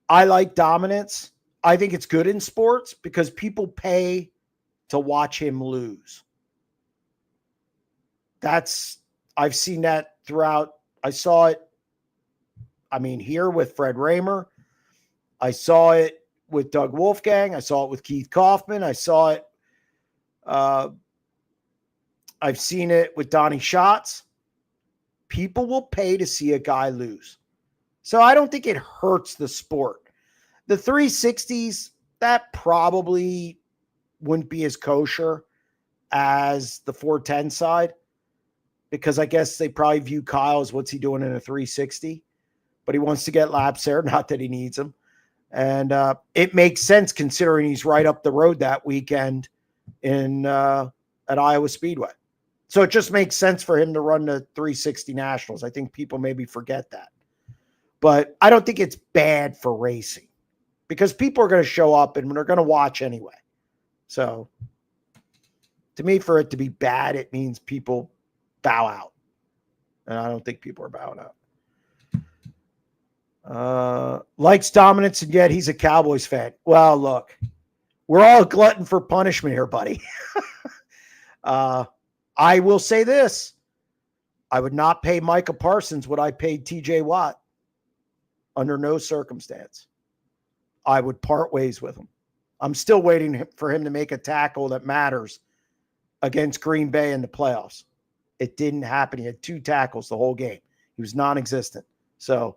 I like dominance. I think it's good in sports because people pay to watch him lose. I've seen that throughout. I saw it, here with Fred Raymer. I saw it with Doug Wolfgang. I saw it with Keith Kaufman. I saw it. I've seen it with Donnie Schatz. People will pay to see a guy lose. So I don't think it hurts the sport. The 360s, that probably wouldn't be as kosher as the 410 side because I guess they probably view Kyle as what's he doing in a 360, but he wants to get laps there, not that he needs them. And it makes sense considering he's right up the road that weekend at Iowa Speedway. So it just makes sense for him to run the 360 Nationals. I think people maybe forget that. But I don't think it's bad for racing because people are going to show up and they're going to watch anyway. So to me, for it to be bad, it means people bow out. And I don't think people are bowing out. Likes dominance, and yet he's a Cowboys fan. Well, look, we're all a glutton for punishment here, buddy. I will say this. I would not pay Micah Parsons what I paid TJ Watt under no circumstance. I would part ways with him. I'm still waiting for him to make a tackle that matters against Green Bay in the playoffs. It didn't happen. He had 2 tackles the whole game. He was non-existent. So,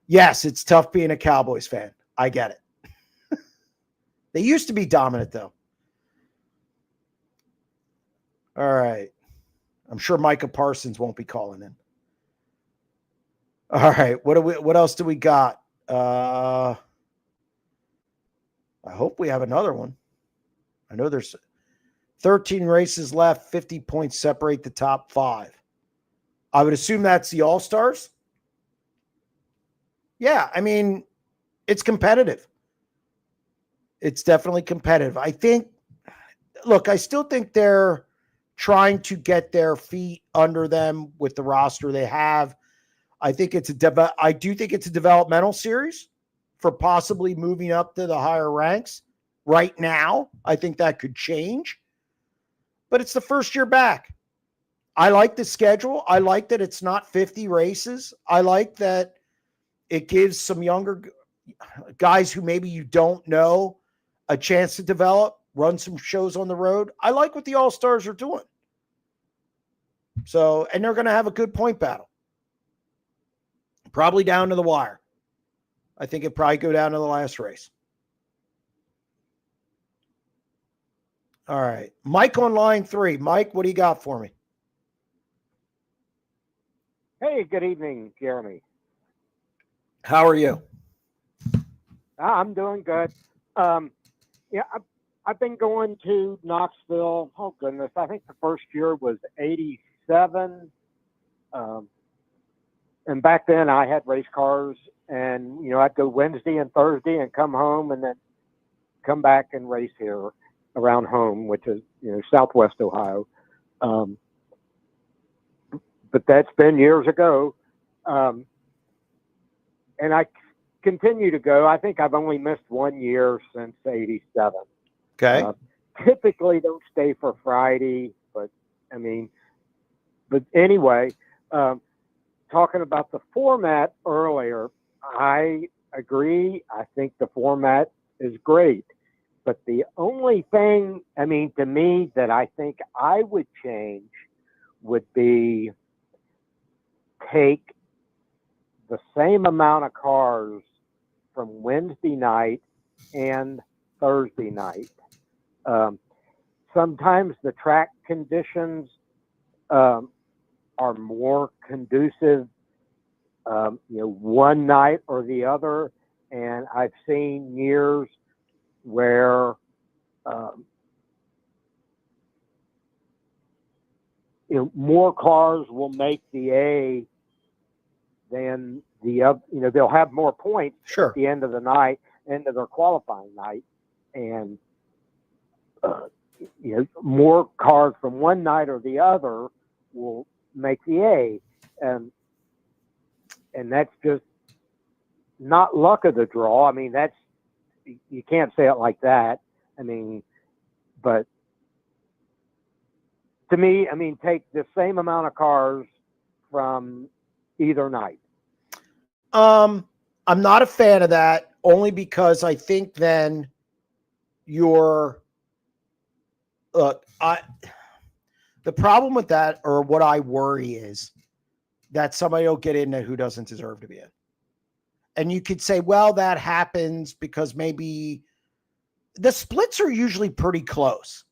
yes, it's tough being a Cowboys fan. I get it. They used to be dominant, though. All right. I'm sure Micah Parsons won't be calling in. All right. What else do we got? I hope we have another one. I know there's 13 races left, 50 points separate the top 5. I would assume that's the All-Stars. Yeah, it's competitive. It's definitely competitive. I still think they're trying to get their feet under them with the roster they have. I do think it's a developmental series for possibly moving up to the higher ranks. Right now, I think that could change. But it's the first year back. I like the schedule. I like that it's not 50 races. I like that it gives some younger guys who maybe you don't know a chance to develop, run some shows on the road. I like what the All-Stars are doing. So, and they're going to have a good point battle. Probably down to the wire. I think it'd probably go down to the last race. All right. Mike on line 3. Mike, what do you got for me? Hey, good evening, Jeremy. How are you? I'm doing good. I've been going to Knoxville. Oh, goodness. I think the first year was 87. And back then I had race cars and, I'd go Wednesday and Thursday and come home and then come back and race here around home, which is, Southwest Ohio. But that's been years ago. And I continue to go. I think I've only missed 1 year since 87. Okay. Typically don't stay for Friday, but anyway, talking about the format earlier, I agree. I think the format is great, But the only thing, I mean, to me, that I think I would change would be take the same amount of cars from Wednesday night and Thursday night. Sometimes the track conditions are more conducive, one night or the other. And I've seen years where more cars will make the A than the other. They'll have more points Sure. at the end of the night, end of their qualifying night, and more cars from one night or the other will make the A, and that's just not luck of the draw. I mean, you can't say it like that. I mean, but to me, I mean, take the same amount of cars from either night. I'm not a fan of that, only because I think then the problem with that, or what I worry, is that somebody will get in there who doesn't deserve to be in. And you could say, well, that happens because maybe the splits are usually pretty close.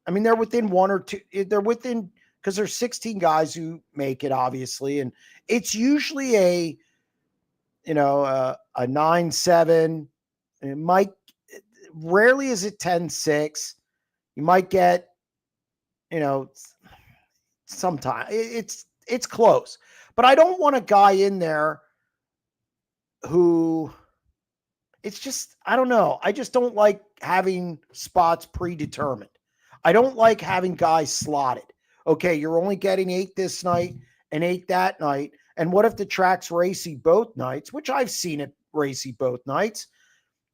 I mean, they're within one or two. They're within, because there's 16 guys who make it, obviously. And it's usually a 9-7. It might, rarely is it 10-6. You might get, sometime it's close. But I don't want a guy in there who, it's just, I don't know. I just don't like having spots predetermined. I don't like having guys slotted. Okay, you're only getting 8 this night and 8 that night. And what if the track's racy both nights, which I've seen it racy both nights,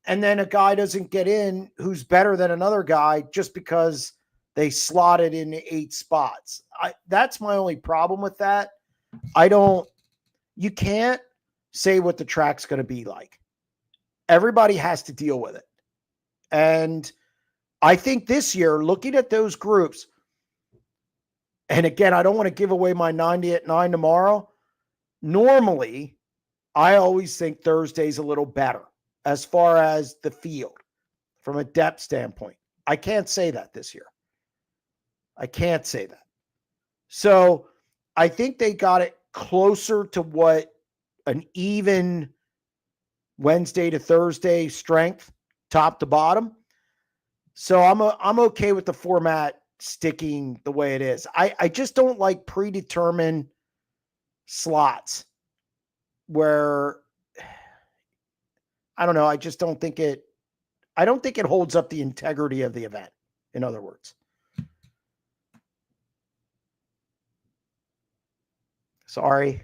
and then a guy doesn't get in who's better than another guy just because they slotted in 8 spots. That's my only problem with that. You can't say what the track's going to be like. Everybody has to deal with it. And I think this year, looking at those groups, and again, I don't want to give away my 90 at 9 tomorrow. Normally, I always think Thursday's a little better as far as the field from a depth standpoint. I can't say that this year. I can't say that. So I think they got it closer to what an even Wednesday to Thursday strength, top to bottom. So I'm okay with the format sticking the way it is. I just don't like predetermined slots where, I don't know, I don't think it holds up the integrity of the event, in other words. Sorry.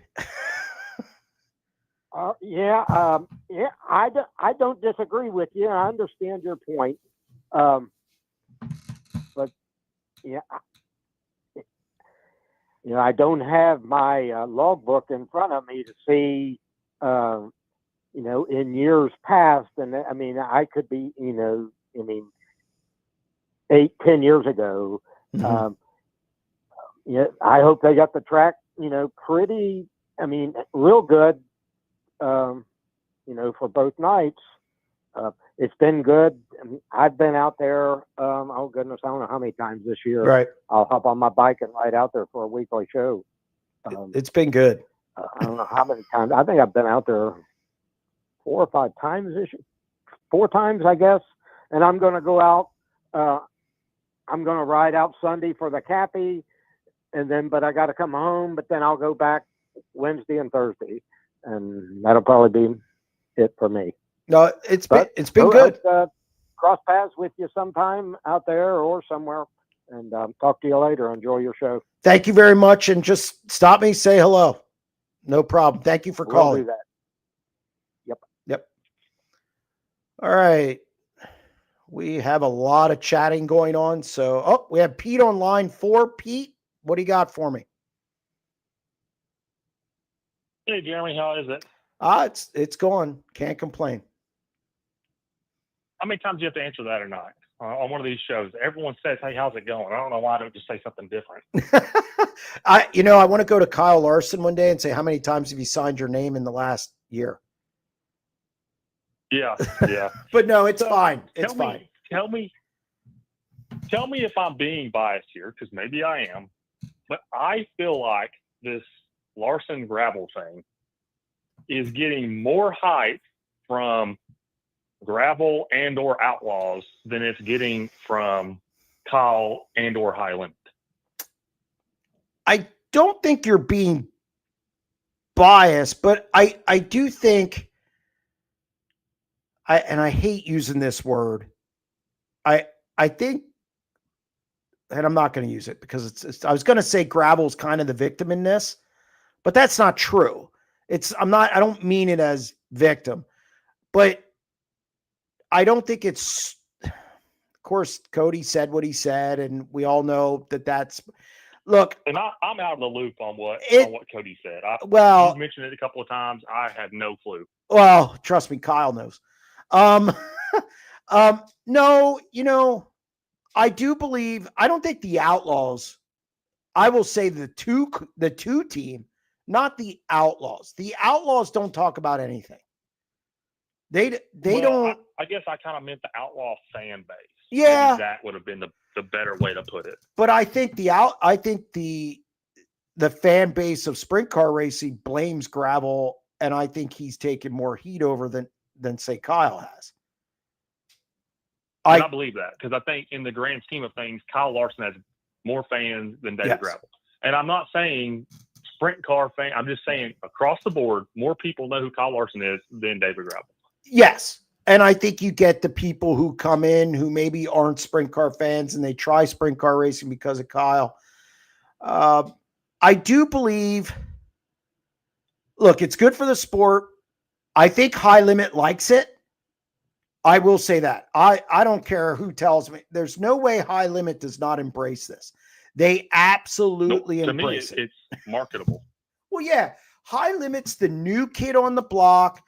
I don't disagree with you. I understand your point. But yeah, I don't have my logbook in front of me to see, in years past. And I mean, I could be, 8-10 years ago. Mm-hmm. I hope they got the track, pretty, real good, for both nights. It's been good. I've been out there, oh goodness, I don't know how many times this year. Right. I'll hop on my bike and ride out there for a weekly show. It's been good. I don't know how many times. I think I've been out there 4 or 5 times this year. 4 times, I guess. And I'm going to go out. I'm going to ride out Sunday for the Cappy, but I got to come home. But then I'll go back Wednesday and Thursday, and that'll probably be it for me. No, it's been good. Cross paths with you sometime out there or somewhere, and talk to you later. Enjoy your show. Thank you very much, and just stop me, say hello. No problem. Thank you for calling. We'll do that. Yep. All right. We have a lot of chatting going on. So, we have Pete on line 4. Pete, what do you got for me? Hey, Jeremy, how is it? It's going. Can't complain. How many times do you have to answer that or not? on one of these shows. Everyone says, "Hey, how's it going?" I don't know why I don't just say something different. I want to go to Kyle Larson one day and say, how many times have you signed your name in the last year? Yeah. But no, it's So, fine. It's fine. Tell me if I'm being biased here, because maybe I am. But I feel like this Larson gravel thing is getting more hype from gravel and or outlaws than it's getting from Kyle and or High Limit. I don't think you're being biased, but I do think I hate using this word. I think, and I'm not going to use it because it's I was going to say gravel's kind of the victim in this, but that's not true. I don't mean it as victim, but I don't think it's, of course, Cody said what he said, and we all know that's, look. And I'm out of the loop on what Cody said. You mentioned it a couple of times. I had no clue. Well, trust me, Kyle knows. No, I do believe, I don't think the Outlaws, I will say the two team, not the Outlaws. The Outlaws don't talk about anything. They don't. I guess I kind of meant the Outlaw fan base. Yeah. Maybe that would have been the better way to put it. But I think the fan base of sprint car racing blames gravel, and I think he's taken more heat over than say Kyle has. I believe that, because I think in the grand scheme of things, Kyle Larson has more fans than David Gravel. And I'm not saying sprint car fan. I'm just saying across the board, more people know who Kyle Larson is than David Gravel. Yes. And I think you get the people who come in who maybe aren't sprint car fans and they try sprint car racing because of Kyle. I do believe, look, it's good for the sport. I think High Limit likes it. I will say that. I don't care who tells me. There's no way High Limit does not embrace this. They absolutely embrace it. It's marketable. Well, yeah. High Limit's the new kid on the block.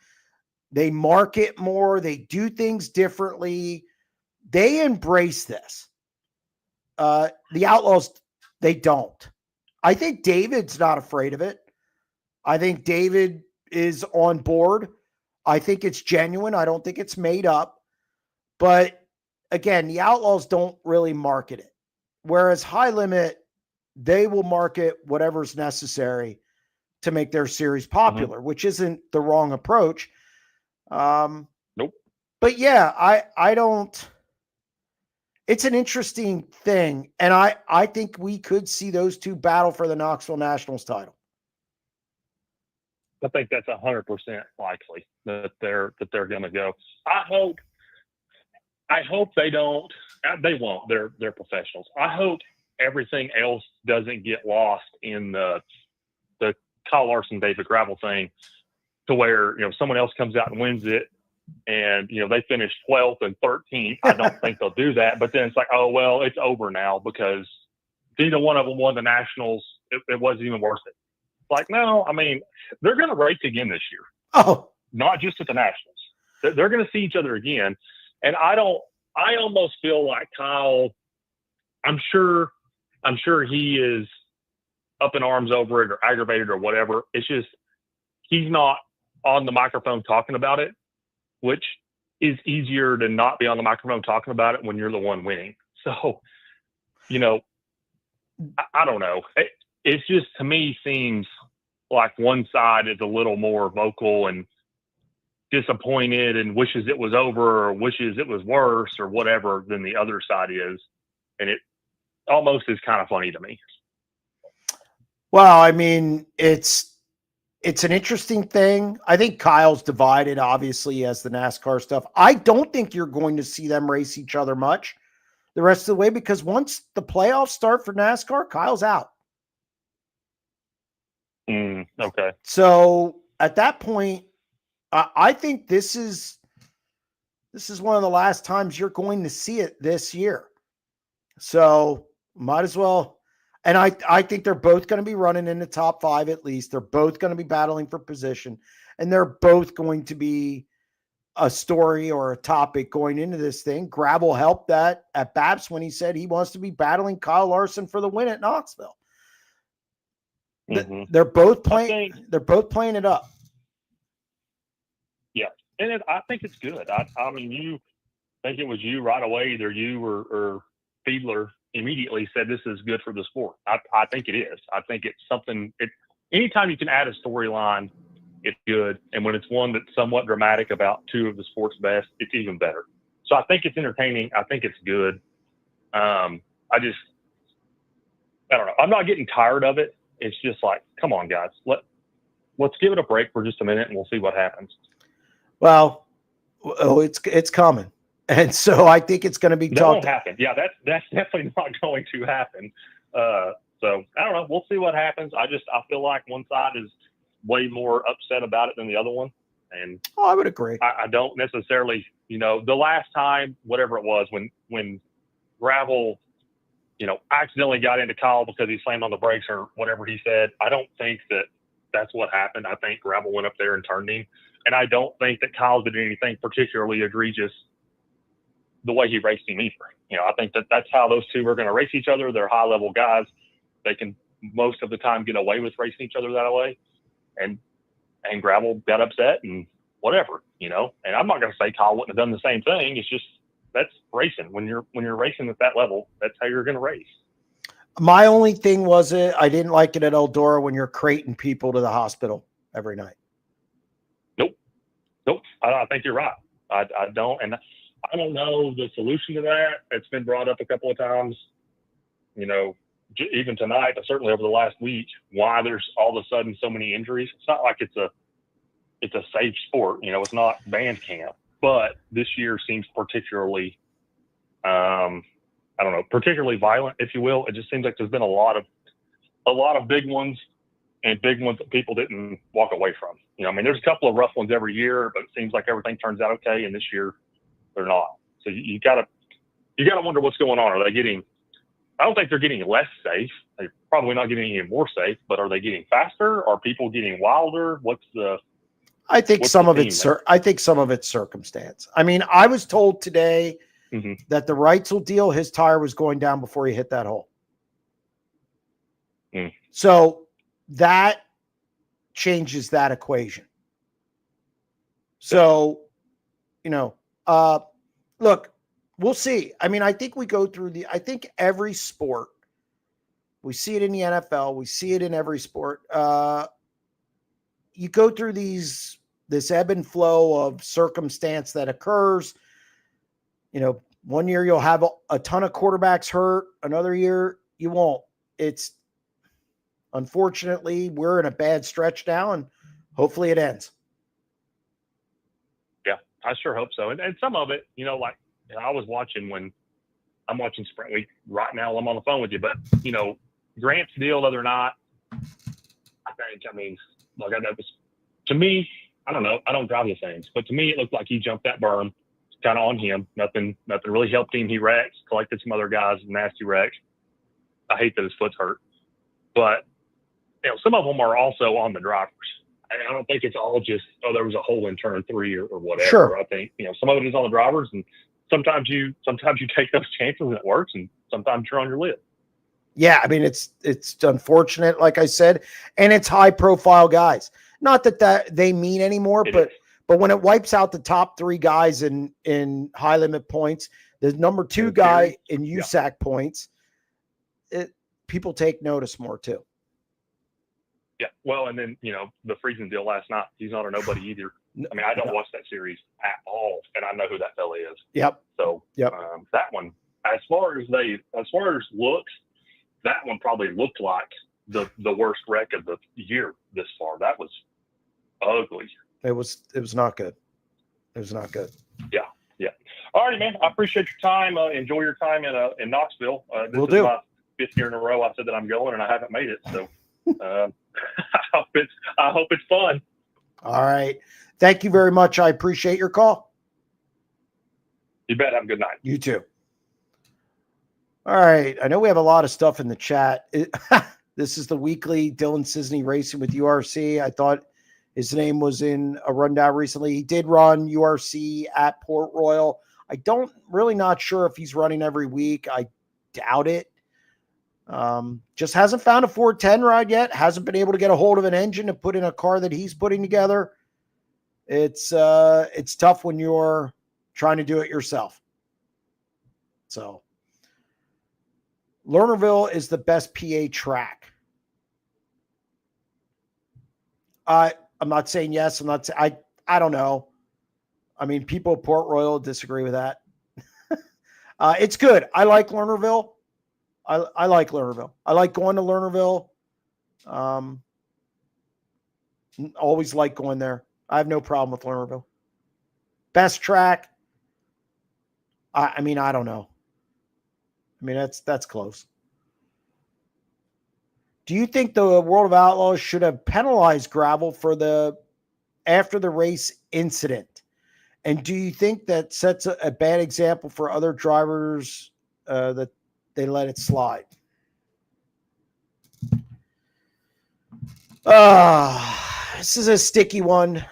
They market more. They do things differently. They embrace this. The Outlaws, they don't. I think David's not afraid of it. I think David is on board. I think it's genuine. I don't think it's made up. But again, the Outlaws don't really market it. Whereas High Limit, they will market whatever's necessary to make their series popular, which isn't the wrong approach. Nope. But yeah, I don't. It's an interesting thing. And I think we could see those two battle for the Knoxville Nationals title. I think that's 100% likely that they're going to go. I hope they don't. They won't. They're professionals. I hope everything else doesn't get lost in the Kyle Larson, David Gravel thing, to where someone else comes out and wins it, and they finish 12th and 13th. I don't think they'll do that. But then it's like, oh well, it's over now because neither one of them won the Nationals. It wasn't even worth it. Like, no, I mean, they're going to race again this year. Oh, not just at the Nationals. They're going to see each other again. And I almost feel like Kyle, I'm sure he is up in arms over it or aggravated or whatever. It's just, he's not on the microphone talking about it, which is easier to not be on the microphone talking about it when you're the one winning. So, I don't know. It's just, to me, seems like one side is a little more vocal and disappointed and wishes it was over or wishes it was worse or whatever than the other side is. And it almost is kind of funny to me. Well, I mean, it's an interesting thing. I think Kyle's divided, obviously, as the NASCAR stuff. I don't think you're going to see them race each other much the rest of the way, because once the playoffs start for NASCAR, Kyle's out. Okay. So at that point, I think this is one of the last times you're going to see it this year. So might as well. And I think they're both going to be running in the top 5 at least. They're both going to be battling for position, and they're both going to be a story or a topic going into this thing. Gravel helped that at Babs when he said he wants to be battling Kyle Larson for the win at Knoxville. Mm-hmm. They're both playing. They're both playing it up. Yeah, and I think it's good. I mean, I think it was you right away, either you or Fiedler immediately said this is good for the sport. I think it is. I think it's something. Anytime you can add a storyline, it's good. And when it's one that's somewhat dramatic about two of the sport's best, it's even better. So I think it's entertaining. I think it's good. I don't know. I'm not getting tired of it. It's just like, come on, guys. Let's give it a break for just a minute, and we'll see what happens. Well, it's coming. And so I think it's going to be that won't happen. Yeah, that's definitely not going to happen. So I don't know. We'll see what happens. I feel like one side is way more upset about it than the other one. And I would agree. I don't necessarily, the last time, whatever it was, when Gravel, accidentally got into Kyle because he slammed on the brakes or whatever he said, I don't think that's what happened. I think Gravel went up there and turned him. And I don't think that Kyle did anything particularly egregious the way he raced him either. I think that's how those two are going to race each other. They're high-level guys. They can most of the time get away with racing each other that way. And Gravel got upset and whatever, And I'm not going to say Kyle wouldn't have done the same thing. It's just that's racing. When you're racing at that level, that's how you're going to race. My only thing was I didn't like it at Eldora when you're crating people to the hospital every night. Nope. I think you're right. I don't. And I don't know the solution to that. It's been brought up a couple of times, even tonight, but certainly over the last week, why there's all of a sudden so many injuries. It's not like it's a safe sport. It's not band camp, but this year seems particularly, particularly violent, if you will. It just seems like there's been a lot of big ones and big ones that people didn't walk away from. There's a couple of rough ones every year, but it seems like everything turns out okay. And this year they're not. So you gotta wonder what's going on. Are they getting, I don't think they're getting less safe. They're probably not getting any more safe, but are they getting faster? Are people getting wilder? I think some of it's circumstance. I was told today that the Reitzel deal, his tire was going down before he hit that hole. So that changes that equation. So, look, we'll see. I think we go through I think every sport, we see it in the NFL, we see it in every sport. You go through this ebb and flow of circumstance that occurs. 1 year you'll have a ton of quarterbacks hurt. Another year you won't. Unfortunately, we're in a bad stretch now, and hopefully it ends. Yeah, I sure hope so. And some of it, I was watching when I'm watching Sprint Week right now. I'm on the phone with you, but Grant's deal the other night, to me, I don't know. I don't drive the things, but to me, it looked like he jumped that berm. It's kind of on him. Nothing really helped him. He wrecked, collected some other guys, nasty wrecks. I hate that his foot's hurt, but some of them are also on the drivers. I don't think it's all just, there was a hole in turn 3 or whatever. Sure. I think, some of it is on the drivers, and sometimes you take those chances and it works, and sometimes you're on your lid. Yeah. It's unfortunate, like I said, and it's high profile guys. Not that they mean anymore, but when it wipes out the top 3 guys in high limit points, the number 2 guy in USAC points, people take notice more too. Yeah. Well, and then, the Friesen deal last night, he's not a nobody either. I don't watch that series at all, and I know who that fella is. Yep. So that one, as far as looks, that one probably looked like the worst wreck of the year this far. That was ugly. It was not good. It was not good. Yeah. Yeah. All right, man. I appreciate your time. Enjoy your time in Knoxville. This Will is do. my 5th year in a row I said that I'm going, and I haven't made it. So I hope it's fun. All right. Thank you very much. I appreciate your call. You bet. Have a good night. You too. All right. I know we have a lot of stuff in the chat. This is the weekly Dylan Cisney Racing with URC. I thought His name was in a rundown recently. He did run URC at Port Royal. I don't really not sure if he's running every week. I doubt it. Just hasn't found a 410 ride yet. Hasn't been able to get a hold of an engine to put in a car that he's putting together. It's tough when you're trying to do it yourself. So Lernerville is the best PA track. I'm not saying yes. I don't know. I mean, people at Port Royal disagree with that. It's good. I like Lernerville. I like Lernerville. I like going to Lernerville. Always like going there. I have no problem with Lernerville. Best track. I mean, I don't know. I mean, that's close. Do you think the World of Outlaws should have penalized Gravel for the after the race incident? And do you think that sets a bad example for other drivers that they let it slide? This is a sticky one.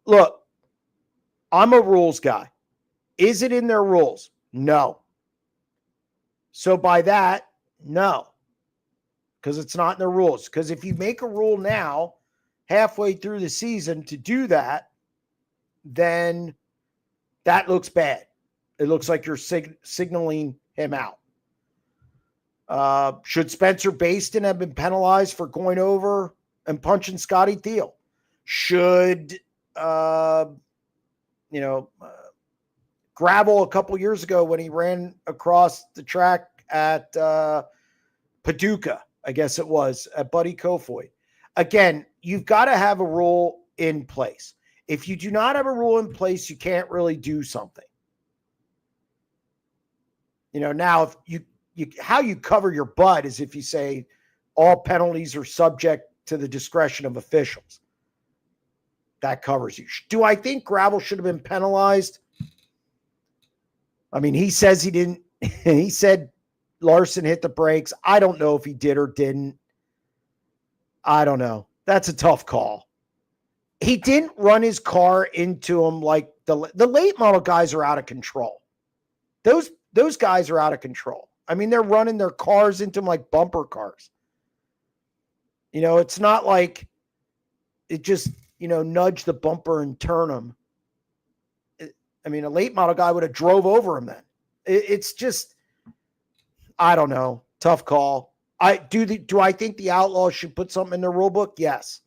Look, I'm a rules guy. Is it in their rules? No. So by that, no. Because it's not in their rules. Because if you make a rule now, halfway through the season to do that, then that looks bad. It looks like you're signaling him out. Should Spencer Baston have been penalized for going over and punching Scotty Thiel? Should, Gravel a couple years ago when he ran across the track at Paducah, I guess it was, at Buddy Kofoid. Again, you've got to have a rule in place. If you do not have a rule in place, you can't really do something. Now if you how you cover your butt is if you say all penalties are subject to the discretion of officials. That covers you. Do I think Gravel should have been penalized? I mean, he says he didn't. He said Larson hit the brakes. I don't know if he did or didn't. I don't know. That's a tough call. He didn't run his car into him like the late model guys are out of control. Those guys are out of control. I mean, they're running their cars into him like bumper cars. It's not like it just, nudge the bumper and turn them. I mean, a late model guy would have drove over him then. It's just, I don't know. Tough call. Do I think the Outlaws should put something in their rule book? Yes.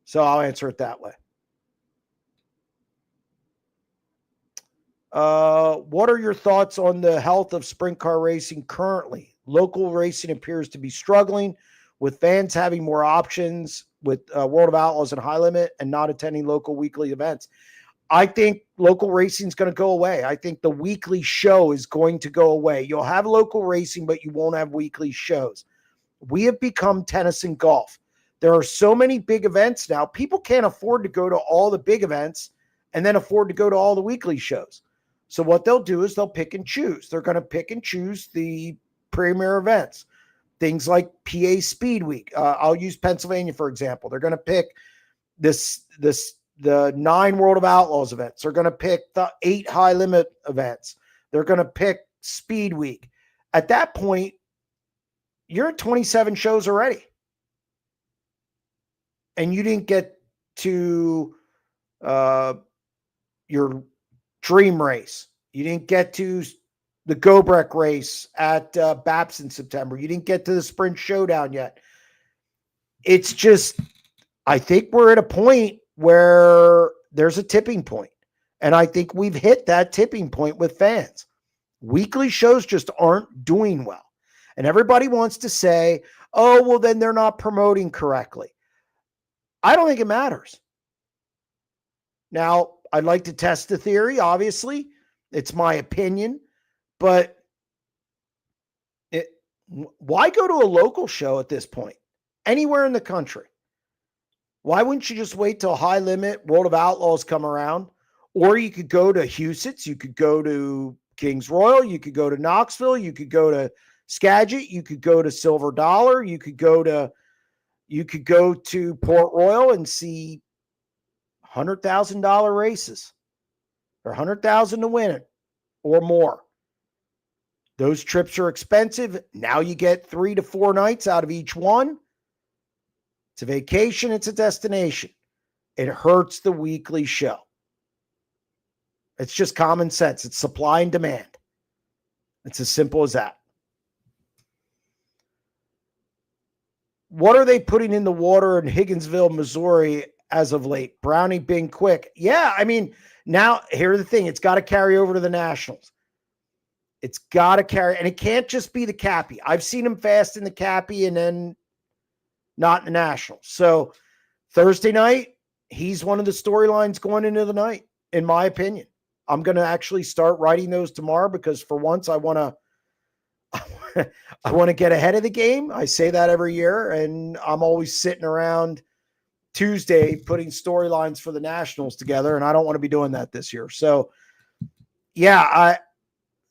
So I'll answer it that way. What are your thoughts on the health of sprint car racing currently? Local racing appears to be struggling with fans having more options with World of Outlaws and High Limit and not attending local weekly events. I think local racing is going to go away. I think the weekly show is going to go away. You'll have local racing, but you won't have weekly shows. We have become tennis and golf. There are so many big events now. People can't afford to go to all the big events and then afford to go to all the weekly shows. So what they'll do is they'll pick and choose. They're going to pick and choose the premier events. Things like PA Speed Week. I'll use Pennsylvania, for example. They're going to pick the 9 World of Outlaws events. They're going to pick the 8 High Limit events. They're going to pick Speed Week. At that point, you're at 27 shows already. And you didn't get to your dream race. You didn't get to the Gobrek race at BAPS in September. You didn't get to the Sprint Showdown yet. It's just, I think we're at a point where there's a tipping point. And I think we've hit that tipping point with fans. Weekly shows just aren't doing well. And everybody wants to say, oh, well, then they're not promoting correctly. I don't think it matters. Now, I'd like to test the theory, obviously. It's my opinion. But why go to a local show at this point? Anywhere in the country. Why wouldn't you just wait till High Limit, World of Outlaws come around? Or you could go to Huset's, you could go to Kings Royal, you could go to Knoxville, you could go to Skagit, you could go to Silver Dollar, you could go to, You could go to Port Royal and see $100,000 races or $100,000 to win it or more. Those trips are expensive. Now you get 3 to 4 nights out of each one. It's a vacation. It's a destination. It hurts the weekly show. It's just common sense. It's supply and demand. It's as simple as that. What are they putting in the water in Higginsville, Missouri as of late? Brownie being quick. Yeah, I mean, now here's the thing. It's got to carry over to the Nationals. It's got to carry, and it can't just be the Cappy. I've seen him fast in the Cappy and then not in the Nationals. So Thursday night, he's one of the storylines going into the night, in my opinion. I'm going to actually start writing those tomorrow because for once I want to get ahead of the game. I say that every year, and I'm always sitting around Tuesday putting storylines for the Nationals together, and I don't want to be doing that this year. So, yeah,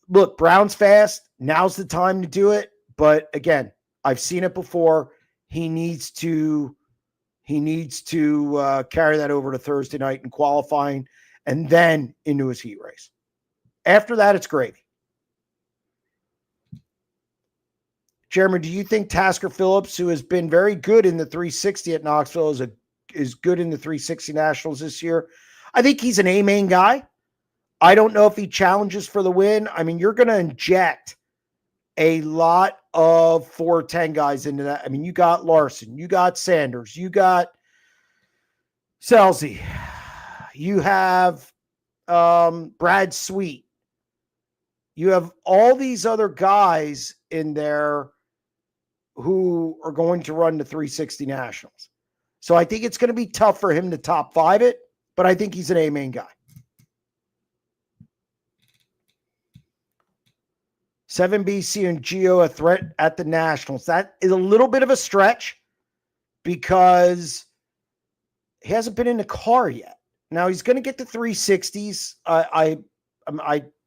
look, Brown's fast. Now's the time to do it. But again, I've seen it before. He needs to carry that over to Thursday night in qualifying and then into his heat race. After that, it's gravy. Jeremy, do you think Tasker Phillips, who has been very good in the 360 at Knoxville, is good in the 360 Nationals this year? I think he's an A-main guy. I don't know if he challenges for the win. I mean, you're going to inject a lot of 410 guys into that. I mean, you got Larson, you got Sanders, you got Selzy, you have Brad Sweet. You have all these other guys in there who are going to run the 360 Nationals. So I think it's going to be tough for him to top 5 it, but I think he's an A-main guy. 7BC and Gio a threat at the Nationals. That is a little bit of a stretch because he hasn't been in the car yet. Now he's going to get the 360s. I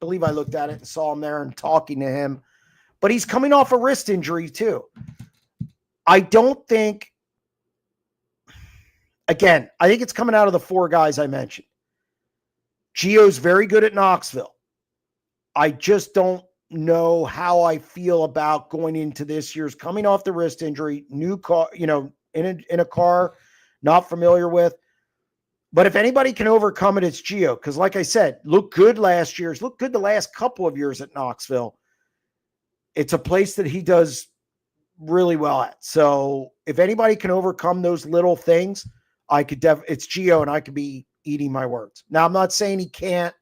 believe I looked at it and saw him there and talking to him, but he's coming off a wrist injury too. I think it's coming out of the 4 guys I mentioned. Gio's very good at Knoxville. I just don't know how I feel about going into this year's coming off the wrist injury, new car, in a car not familiar with. But if anybody can overcome it, it's Gio. Because like I said, looked good last year. Looked good the last couple of years at Knoxville. It's a place that he does really well at. So if anybody can overcome those little things, it's Gio, and I could be eating my words. Now, I'm not saying he can't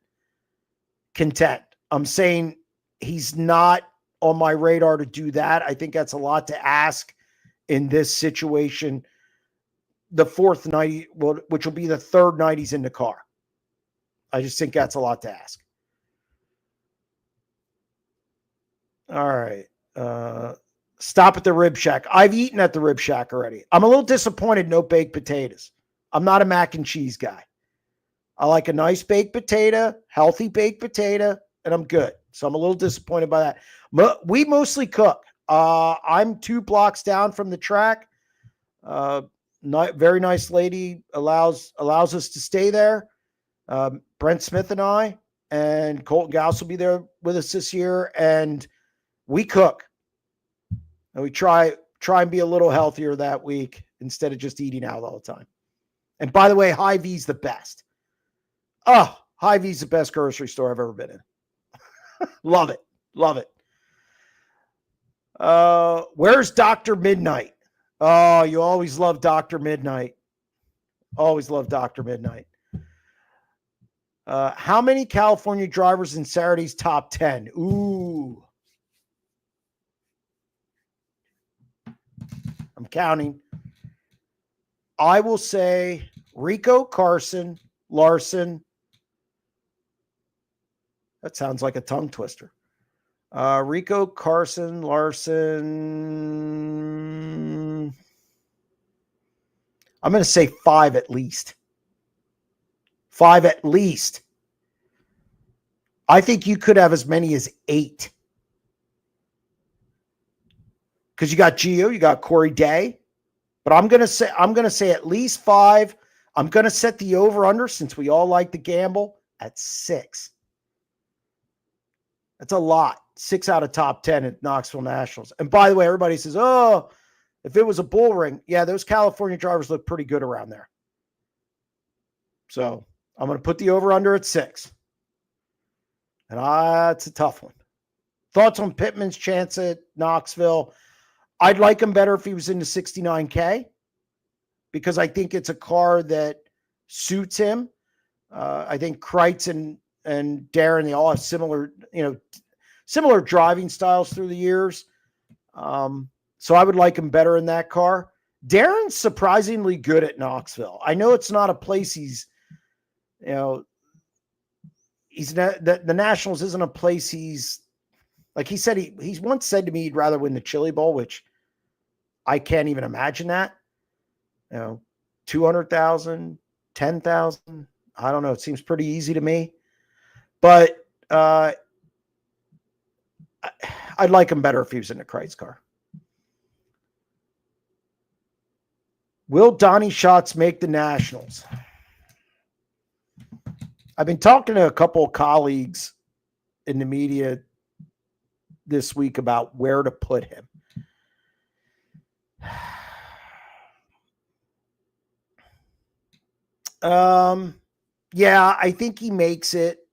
contend. I'm saying he's not on my radar to do that. I think that's a lot to ask in this situation. The 4th night, which will be the 3rd night he's in the car. I just think that's a lot to ask. All right. Stop at the Rib Shack. I've eaten at the Rib Shack already. I'm a little disappointed no baked potatoes. I'm not a mac and cheese guy. I like a nice baked potato, healthy baked potato, and I'm good. So I'm a little disappointed by that. We mostly cook. I'm 2 blocks down from the track. Very nice lady allows us to stay there. Brent Smith and I and Colton Gauss will be there with us this year, and we cook. And we try and be a little healthier that week instead of just eating out all the time. And by the way, Hy-Vee's the best. Oh, Hy-Vee's the best grocery store I've ever been in. Love it. Love it. Where's Dr. Midnight? Oh, you always love Dr. Midnight. Always love Dr. Midnight. How many California drivers in Saturday's top 10? Ooh. I'm counting. I will say Rico, Carson, Larson. That sounds like a tongue twister. Rico, Carson, Larson. I'm going to say 5 at least. 5 at least. I think you could have as many as 8. Because you got Gio, you got Corey Day, But I'm gonna say at least 5. I'm gonna set the over/under since we all like to gamble at 6. That's a lot. 6 out of top 10 at Knoxville Nationals. And by the way, everybody says, "Oh, if it was a bull ring, yeah, those California drivers look pretty good around there." So I'm going to put the over/under at 6. And it's a tough one. Thoughts on Pittman's chance at Knoxville? I'd like him better if he was in the 69K because I think it's a car that suits him. I think Kreitz and Darren, they all have similar driving styles through the years. So I would like him better in that car. Darren's surprisingly good at Knoxville. I know it's not a place he's not, the Nationals isn't a place he's like he said, he's once said to me he'd rather win the Chili Bowl, which I can't even imagine that. 200,000, 10,000. I don't know. It seems pretty easy to me, but I'd like him better if he was in the Kreitz car. Will Donnie Schatz make the Nationals? I've been talking to a couple of colleagues in the media this week about where to put him. Yeah, I think he makes it.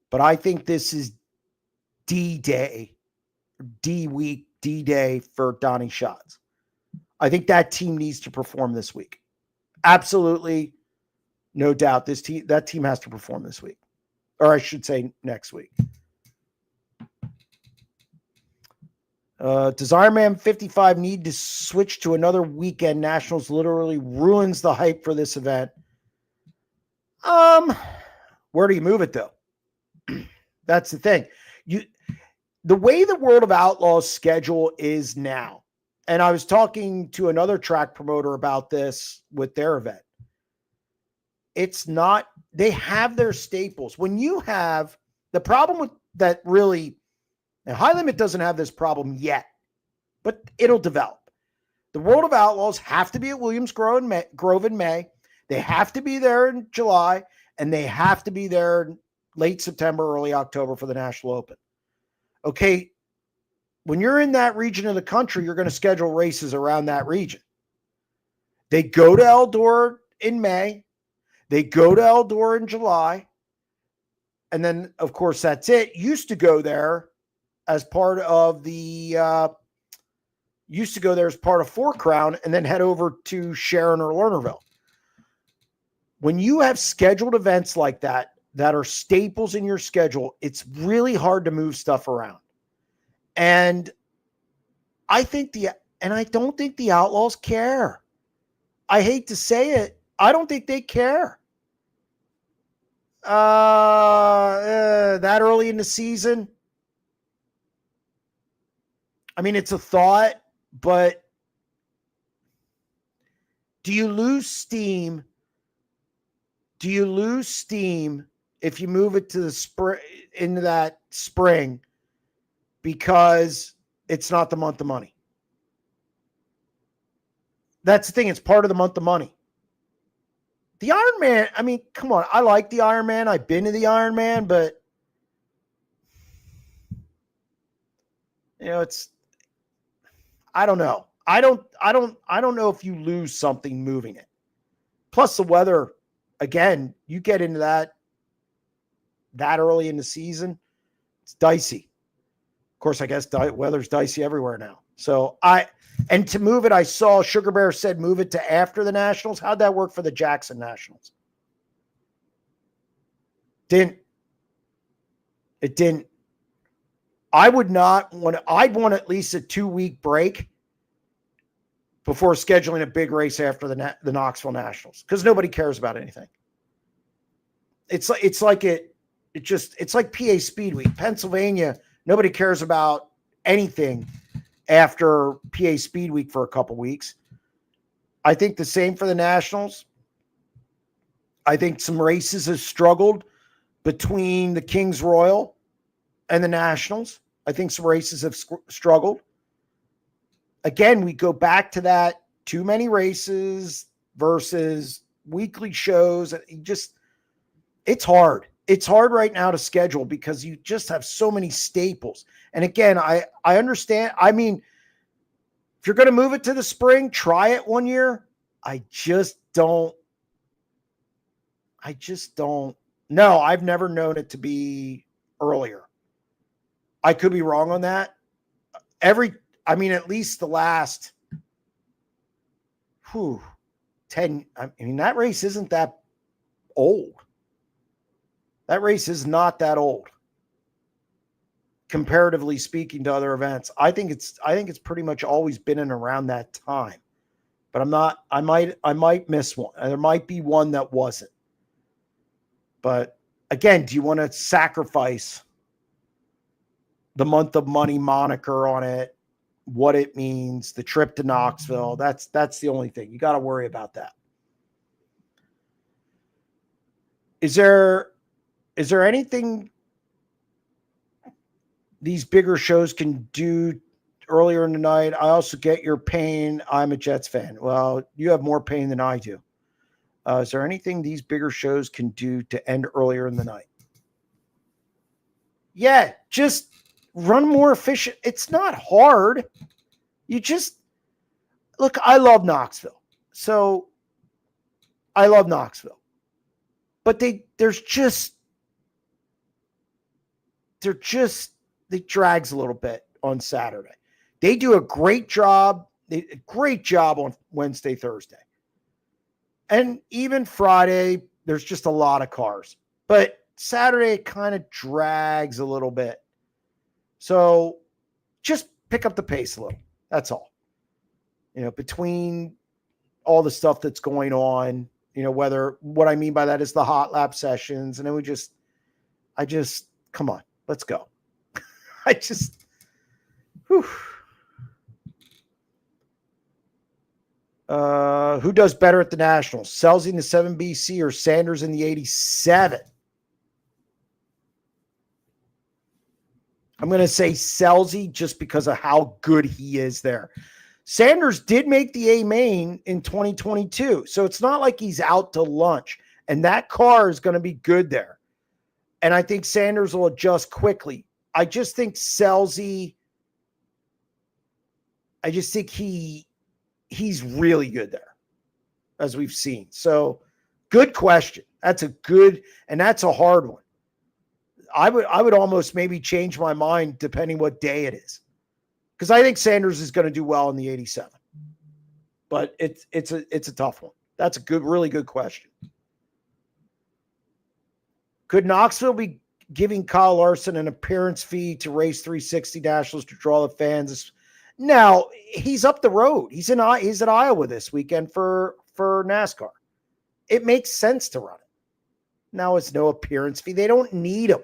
But I think this is D-Day, D-Week, D-Day for Donnie Schatz. I think that team needs to perform this week. Absolutely. No doubt. That team has to perform this week. Or I should say next week. Does Ironman 55 need to switch to another weekend? Nationals literally ruins the hype for this event. Where do you move it though? That's the thing. The way the World of Outlaws schedule is now, and I was talking to another track promoter about this with their event. It's not, they have their staples. When you have the problem with that, really, and High Limit doesn't have this problem yet, but it'll develop. The World of Outlaws have to be at Williams Grove in May. They have to be there in July, and they have to be there in late September, early October for the National Open. Okay, when you're in that region of the country, you're going to schedule races around that region. They go to Eldora in May. They go to Eldora in July. And then, of course, that's it. Used to go there as part of Four Crown and then head over to Sharon or Lernerville. When you have scheduled events like that are staples in your schedule, it's really hard to move stuff around. And I don't think the Outlaws care. I hate to say it. I don't think they care. That early in the season. I mean, it's a thought, but do you lose steam? Do you lose steam if you move it to the spring, into that spring, because it's not the month of money? That's the thing. It's part of the month of money. The Ironman, I mean, come on. I like the Ironman. I've been to the Ironman, but I don't know. I don't know if you lose something moving it. Plus the weather, again, you get into that early in the season, it's dicey. Of course, I guess weather's dicey everywhere now. So and to move it, I saw Sugar Bear said move it to after the Nationals. How'd that work for the Jackson Nationals? It didn't. I'd want at least a 2-week break before scheduling a big race after the Knoxville Nationals, because nobody cares about anything. It's like PA Speed Week. Pennsylvania, nobody cares about anything after PA Speed Week for a couple weeks. I think the same for the Nationals. I think some races have struggled between the Kings Royal and the Nationals. I think some races have struggled. again, we go back to that too many races versus weekly shows. It's hard. It's hard right now to schedule because you just have so many staples. And again, I understand. I mean, if you're going to move it to the spring, try it one year. I just don't. No, I've never known it to be earlier. I could be wrong on that. At least the last 10. I mean, that race isn't that old. That race is not that old, comparatively speaking to other events. I think it's pretty much always been in around that time. But I'm not. I might miss one. There might be one that wasn't. But again, do you want to sacrifice the month of money moniker on it? What it means, the trip to Knoxville? That's the only thing. You got to worry about that. Is there anything these bigger shows can do earlier in the night? I also get your pain. I'm a Jets fan. Well, you have more pain than I do. Is there anything these bigger shows can do to end earlier in the night? Yeah, just run more efficient. It's not hard. You just look, I love Knoxville. So I love Knoxville. But they drags a little bit on Saturday. They do a great job on Wednesday, Thursday. And even Friday, there's just a lot of cars. But Saturday, it kind of drags a little bit. So just pick up the pace a little. That's all. Between all the stuff that's going on, what I mean by that is the hot lap sessions. And then come on, let's go. Who does better at the Nationals? Selzy in the 7BC or Sanders in the 87? I'm going to say Selzy just because of how good he is there. Sanders did make the A main in 2022, so it's not like he's out to lunch. And that car is going to be good there. And I think Sanders will adjust quickly. I just think Selzy, he's really good there, as we've seen. So good question. That's a hard one. I would almost maybe change my mind depending what day it is, because I think Sanders is going to do well in the 87. But it's a tough one. That's a really good question. Could Knoxville be giving Kyle Larson an appearance fee to race 360 Nationals to draw the fans? Now he's up the road. He's at Iowa this weekend for NASCAR. It makes sense to run it. Now it's no appearance fee. They don't need him.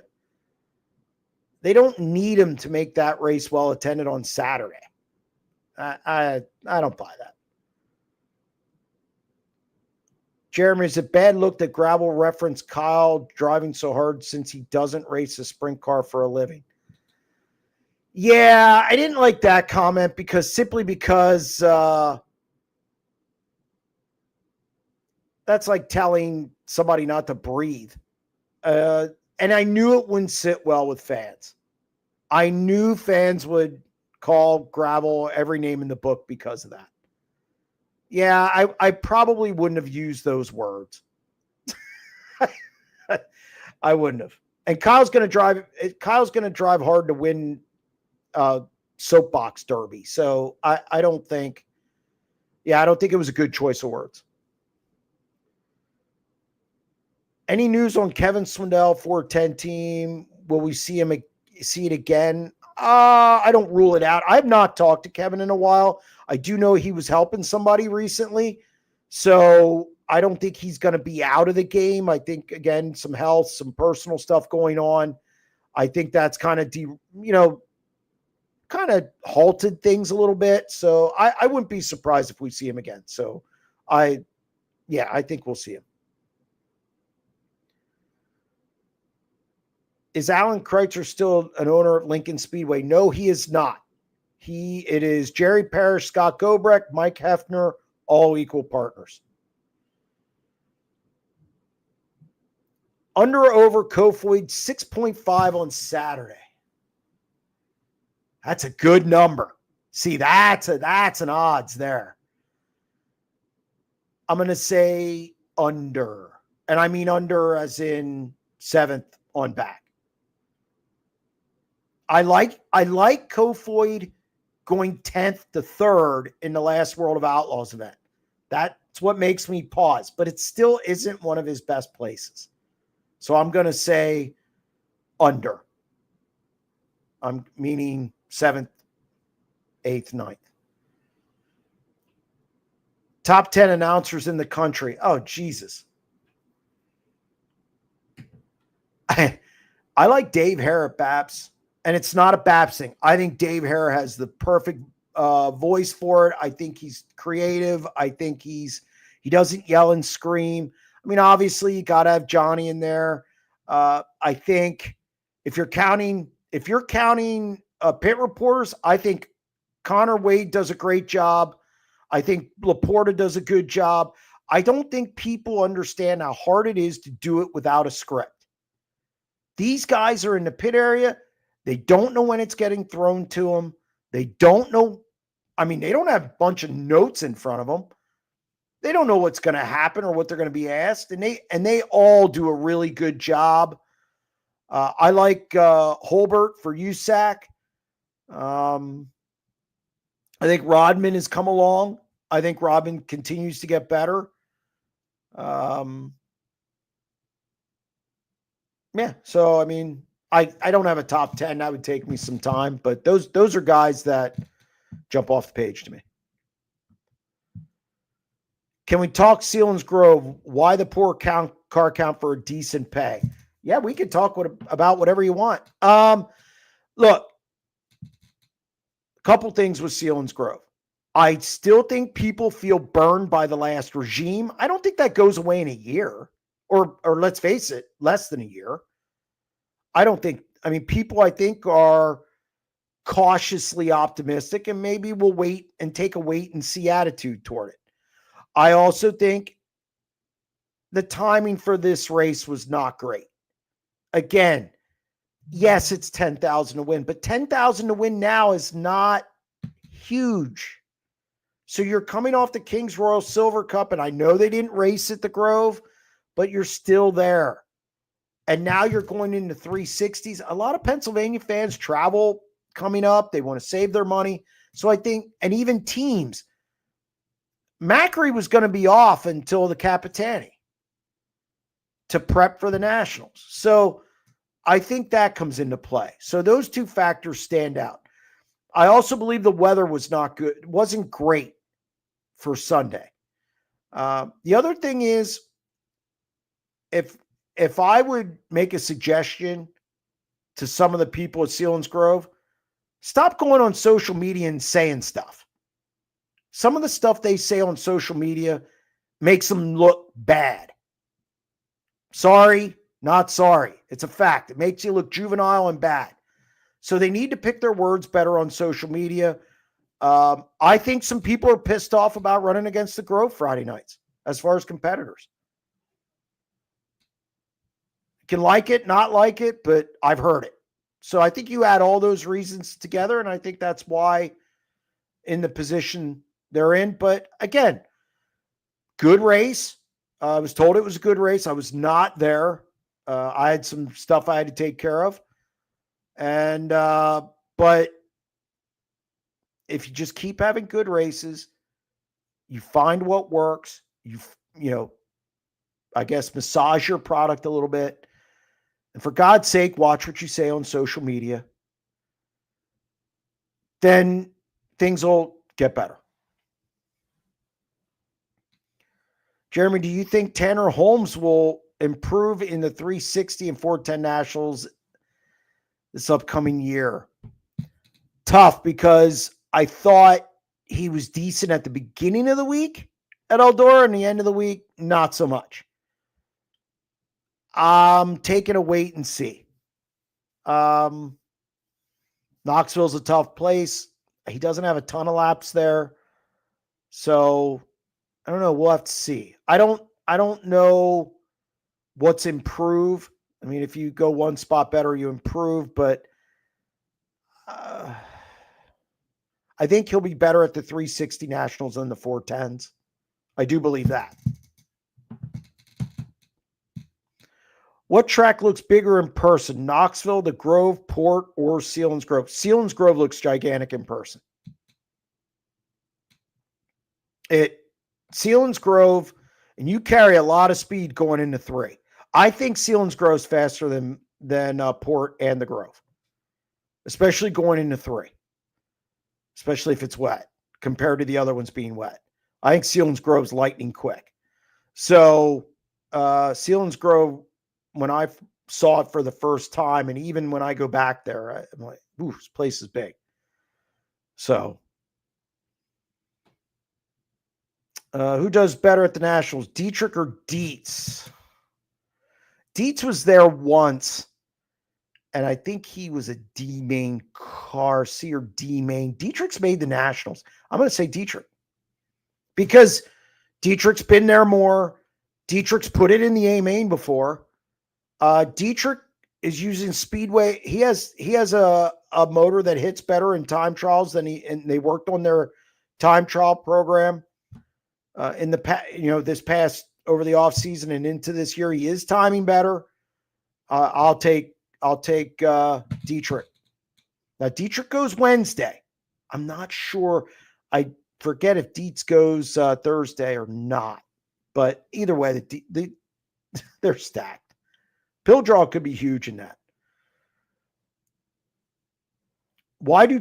They don't need him to make that race well attended on Saturday. I don't buy that. Jeremy, is it bad look that Gravel referenced Kyle driving so hard since he doesn't race a sprint car for a living? Yeah, I didn't like that comment because that's like telling somebody not to breathe. And I knew it wouldn't sit well with fans. I knew fans would call Gravel every name in the book because of that. Yeah, I probably wouldn't have used those words. I wouldn't have. And Kyle's going to drive hard to win soapbox derby. So I don't think it was a good choice of words. Any news on Kevin Swindell 410 team? Will we see it again? I don't rule it out. I've not talked to Kevin in a while. I do know he was helping somebody recently. So I don't think he's going to be out of the game. I think, again, some health, some personal stuff going on. I think that's kind of, halted things a little bit. So I wouldn't be surprised if we see him again. So I think we'll see him. Is Alan Kreitzer still an owner of Lincoln Speedway? No, he is not. It is Jerry Parrish, Scott Gobrecht, Mike Hefner, all equal partners. Under or over Kofoid, 6.5 on Saturday. That's a good number. See, that's an odds there. I'm going to say under. And I mean under as in 7th on back. I like Kofoid going 10th to 3rd in the last World of Outlaws event. That's what makes me pause, but it still isn't one of his best places. So I'm going to say under. I'm meaning 7th, 8th, 9th. Top 10 announcers in the country. Oh, Jesus. I like Dave Hare at Baps, and it's not a Baps thing. I think Dave Hare has the perfect voice for it. I think he's creative. I think he doesn't yell and scream. I mean, obviously, you got to have Johnny in there. I think if you're counting pit reporters, I think Connor Wade does a great job. I think Laporta does a good job. I don't think people understand how hard it is to do it without a script. These guys are in the pit area. They don't know when it's getting thrown to them. They don't know. I mean, they don't have a bunch of notes in front of them. They don't know what's going to happen or what they're going to be asked. And they all do a really good job. I like Holbert for USAC. I think Rodman has come along. I think Rodman continues to get better. Yeah. So, I mean, I don't have a top 10. That would take me some time, but those are guys that jump off the page to me. Can we talk Sealands Grove? Why the poor car count for a decent pay? Yeah, we can talk about whatever you want. Look, a couple things with Sealands Grove. I still think people feel burned by the last regime. I don't think that goes away in a year, or let's face it, less than a year. People I think are cautiously optimistic and maybe will wait and take a wait and see attitude toward it. I also think the timing for this race was not great. Again, yes, it's 10,000 to win, but 10,000 to win now is not huge. So you're coming off the Kings Royal Silver Cup, and I know they didn't race at the Grove, but you're still there. And now you're going into 360s. A lot of Pennsylvania fans travel coming up. They want to save their money. So I think, and even teams, Macri was going to be off until the Capitani to prep for the Nationals. So I think that comes into play. So those two factors stand out. I also believe the weather was not good. It wasn't great for Sunday. The other thing is, if I would make a suggestion to some of the people at Sealands Grove, stop going on social media and saying stuff. Some of the stuff they say on social media makes them look bad. Sorry, not sorry. It's a fact. It makes you look juvenile and bad. So they need to pick their words better on social media. I think some people are pissed off about running against the Grove Friday nights as far as competitors. You can like it, not like it, but I've heard it. So I think you add all those reasons together, and I think that's why in the position they're in. But again, good race. I was told it was a good race. I was not there. I had some stuff I had to take care of. And, but if you just keep having good races, you find what works, I guess, massage your product a little bit. And for God's sake, watch what you say on social media. Then things will get better. Jeremy, do you think Tanner Holmes will improve in the 360 and 410 Nationals this upcoming year? Tough, because I thought he was decent at the beginning of the week at Eldora, and the end of the week, not so much. I'm taking a wait and see. Knoxville's a tough place. He doesn't have a ton of laps there. So I don't know. We'll have to see. I don't know what's improved. I mean, if you go one spot better, you improve, but I think he'll be better at the 360 Nationals than the 410s. I do believe that. What track looks bigger in person? Knoxville, the Grove, Port, or Sealands Grove? Sealands Grove looks gigantic in person. Sealands Grove, and you carry a lot of speed going into 3. I think Sealands Grove's faster than Port and the Grove, especially going into 3, especially if it's wet compared to the other ones being wet. I think Sealands Grove's lightning quick. So Sealands Grove, when I saw it for the first time, and even when I go back there, I'm like, ooh, this place is big. So who does better at the Nationals, Dietrich or Dietz? Dietz was there once, and I think he was a D main car, C or D main. Dietrich's made the Nationals. I'm going to say Dietrich because Dietrich's been there more. Dietrich's put it in the A main before. Dietrich is using Speedway. He has a motor that hits better in time trials and they worked on their time trial program in the this past over the off season and into this year. He is timing better. I'll take Dietrich. Now Dietrich goes Wednesday. I'm not sure. I forget if Dietz goes Thursday or not. But either way, they're stacked. Pill draw could be huge in that. Does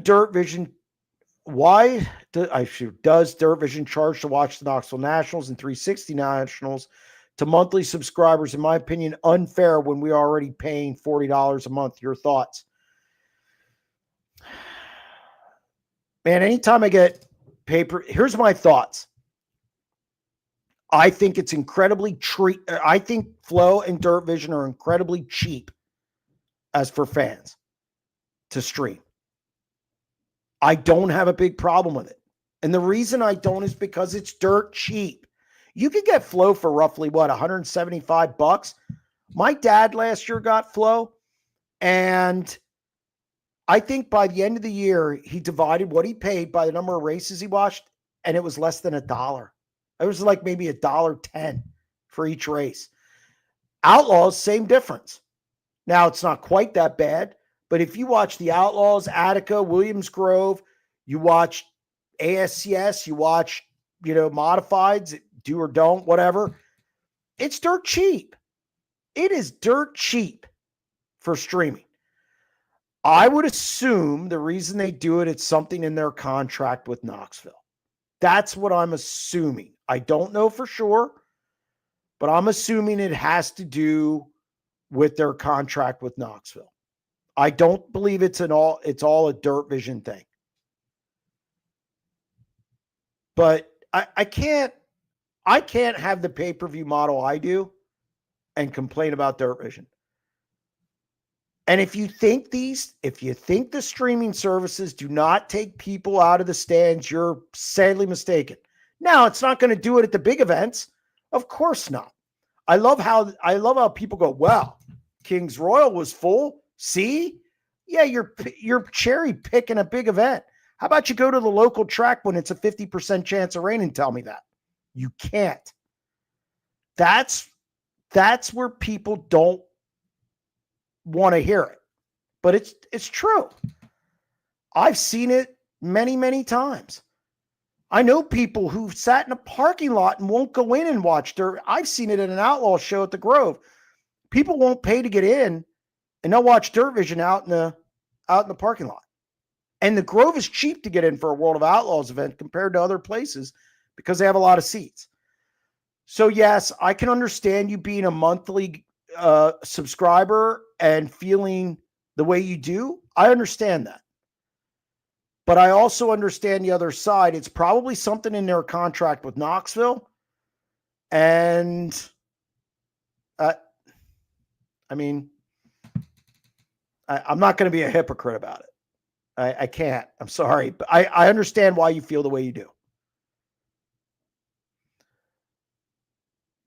Dirt Vision charge to watch the Knoxville Nationals and 360 Nationals to monthly subscribers? In my opinion, unfair when we are already paying $40 a month. Your thoughts? Man, anytime I get paper, here's my thoughts. I think it's incredibly I think Flow and Dirt Vision are incredibly cheap as for fans to stream. I don't have a big problem with it. And the reason I don't is because it's dirt cheap. You could get Flow for roughly $175. My dad last year got Flow, and I think by the end of the year, he divided what he paid by the number of races he watched, and it was less than $1. It was like maybe $1.10 for each race. Outlaws, same difference. Now, it's not quite that bad, but if you watch the Outlaws, Attica, Williams Grove, you watch ASCS, you watch, modifieds, do or don't, whatever, it's dirt cheap. It is dirt cheap for streaming. I would assume the reason they do it, it's something in their contract with Knoxville. That's what I'm assuming. I don't know for sure, but I'm assuming it has to do with their contract with Knoxville. I don't believe it's all a Dirt Vision thing. But I can't have the pay-per-view model I do and complain about Dirt Vision. And if you think the streaming services do not take people out of the stands, you're sadly mistaken. Now, it's not going to do it at the big events. Of course not. I love how people go, well, Kings Royal was full. See? Yeah, you're cherry picking a big event. How about you go to the local track when it's a 50% chance of rain and tell me that? You can't. That's where people don't want to hear it. But it's true. I've seen it many, many times. I know people who've sat in a parking lot and won't go in and watch dirt. I've seen it at an Outlaw show at the Grove. People won't pay to get in, and they'll watch Dirt Vision out in the parking lot. And the Grove is cheap to get in for a World of Outlaws event compared to other places because they have a lot of seats. So yes, I can understand you being a monthly subscriber and feeling the way you do. I understand that. But I also understand the other side. It's probably something in their contract with Knoxville. And I'm not going to be a hypocrite about it. I can't. I'm sorry. But I understand why you feel the way you do.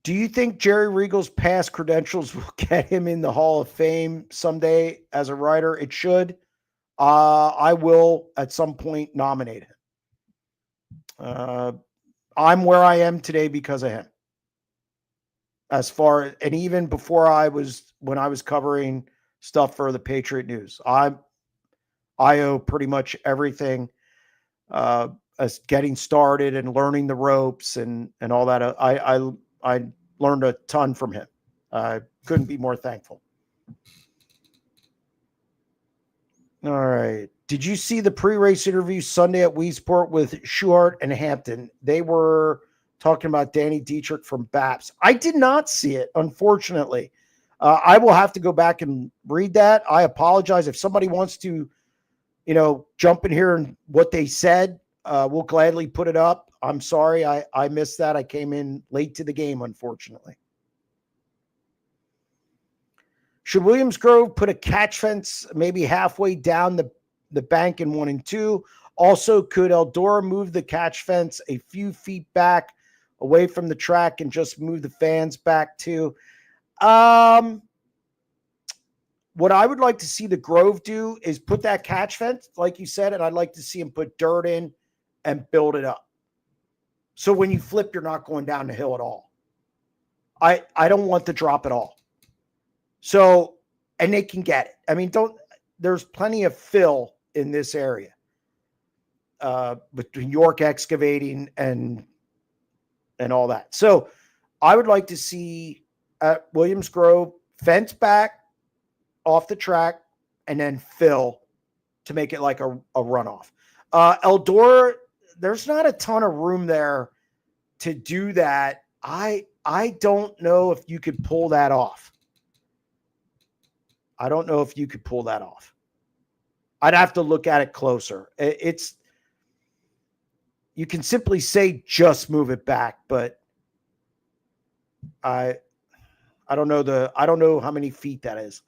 Do you think Jerry Regal's past credentials will get him in the Hall of Fame someday as a writer? It should. I will at some point nominate him. I'm where I am today because of him. And even before when I was covering stuff for the Patriot News, I owe pretty much everything as getting started and learning the ropes and all that. I learned a ton from him. I couldn't be more thankful. All right. Did you see the pre-race interview Sunday at Weesport with Schuart and Hampton? They were talking about Danny Dietrich from BAPS. I did not see it, unfortunately. I will have to go back and read that. I apologize. If somebody wants to, jump in here and what they said, we'll gladly put it up. I'm sorry. I missed that. I came in late to the game, unfortunately. Should Williams Grove put a catch fence maybe halfway down the bank in 1 and 2? Also, could Eldora move the catch fence a few feet back away from the track and just move the fans back too? What I would like to see the Grove do is put that catch fence, like you said, and I'd like to see him put dirt in and build it up. So when you flip, you're not going down the hill at all. I don't want the drop at all. So, and they can get it. I mean, there's plenty of fill in this area between York Excavating and all that. So I would like to see at Williams Grove fence back off the track and then fill to make it like a runoff. Eldora, there's not a ton of room there to do that. I don't know if you could pull that off. I don't know if you could pull that off. I'd have to look at it closer. You can simply say just move it back, but I don't know how many feet that is.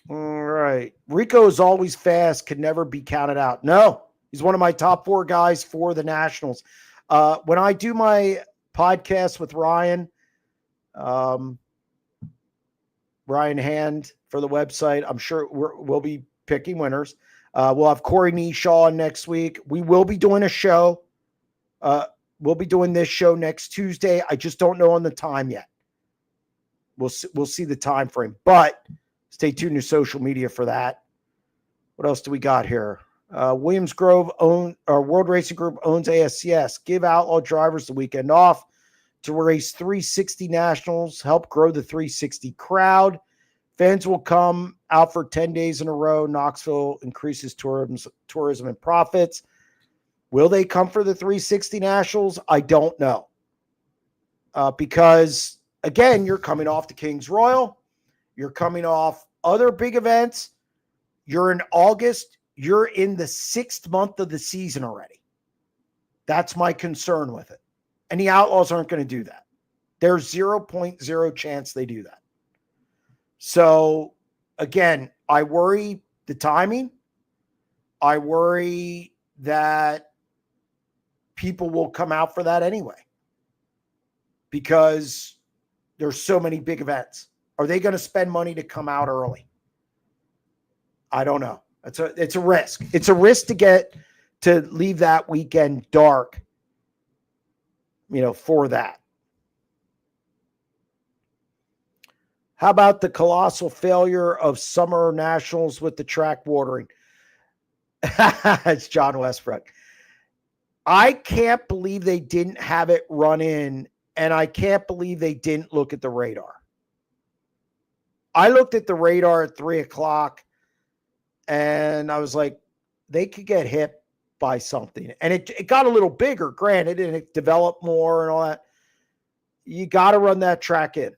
All right. Rico is always fast, could never be counted out. No, he's one of my top 4 guys for the Nationals. When I do my podcast with Ryan Hand for the website, I'm sure we'll be picking winners. We'll have Corey Neeshaw on next week. We will be doing a show. We'll be doing this show next Tuesday. I just don't know on the time yet. We'll see the time frame, but stay tuned to social media for that. What else do we got here? Williams Grove World Racing Group owns ASCS. Give outlaw drivers the weekend off to race 360 Nationals. Help grow the 360 crowd. Fans will come out for 10 days in a row. Knoxville increases tourism and profits. Will they come for the 360 Nationals? I don't know. Because, again, you're coming off the Kings Royal. You're coming off other big events. You're in August. You're in the 6th month of the season already. That's my concern with it. And the Outlaws aren't going to do that. There's 0.0 chance they do that. So, again, I worry the timing. I worry that people will come out for that anyway because there's so many big events. Are they going to spend money to come out early? I don't know. It's a risk. It's a risk to leave that weekend dark, for that. How about the colossal failure of summer nationals with the track watering? It's John Westbrook. I can't believe they didn't have it run in, and I can't believe they didn't look at the radar. I looked at the radar at 3:00, and I was like, they could get hit by something. And it got a little bigger, granted, and it developed more and all that. You got to run that track in.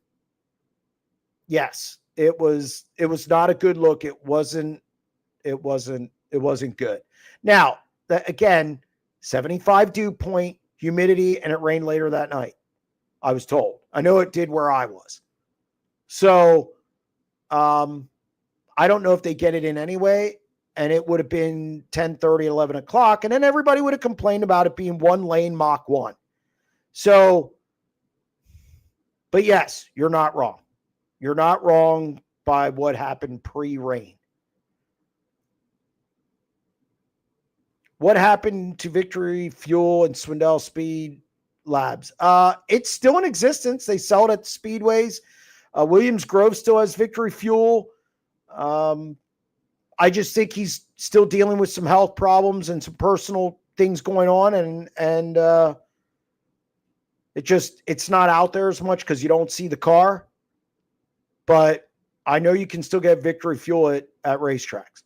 Yes, it was not a good look. It wasn't good. Now, again, 75 dew point, humidity, and it rained later that night, I was told. I know it did where I was. So, I don't know if they get it in anyway, and it would have been 10:30, 11 o'clock, and then everybody would have complained about it being one lane Mach 1. So, but yes, you're not wrong. You're not wrong by what happened pre-rain. What happened to Victory Fuel and Swindell Speed Labs? It's still in existence. They sell it at the speedways. Williams Grove still has Victory Fuel. I just think he's still dealing with some health problems and some personal things going on, and it's not out there as much because you don't see the car. But I know you can still get Victory Fuel at racetracks.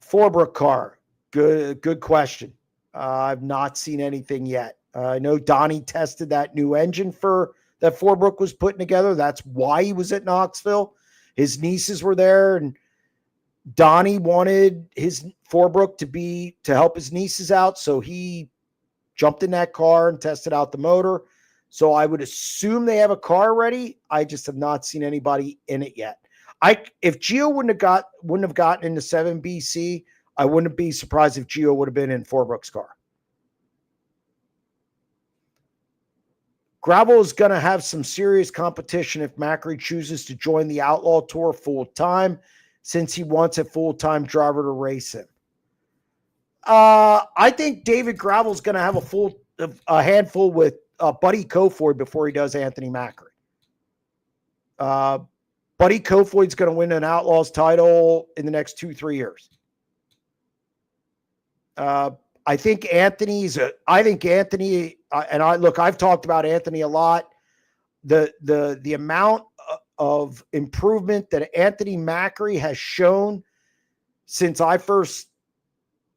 Forbrook car, good question. I've not seen anything yet. I know Donnie tested that new engine that Forbrook was putting together. That's why he was at Knoxville. His nieces were there, and Donnie wanted his Forbrook to help his nieces out, so he jumped in that car and tested out the motor. So I would assume they have a car ready. I just have not seen anybody in it yet. If Gio wouldn't have gotten into 7BC, I wouldn't be surprised if Gio would have been in Forbrook's car. Gravel is going to have some serious competition if Macri chooses to join the Outlaw Tour full time, since he wants a full-time driver to race him. I think David Gravel is going to have a handful with Buddy Kofoid before he does Anthony Macri. Buddy Kofoid's going to win an Outlaws title in the next 2-3 years. I think Anthony, I've talked about Anthony a lot. The amount of improvement that Anthony Macri has shown since I first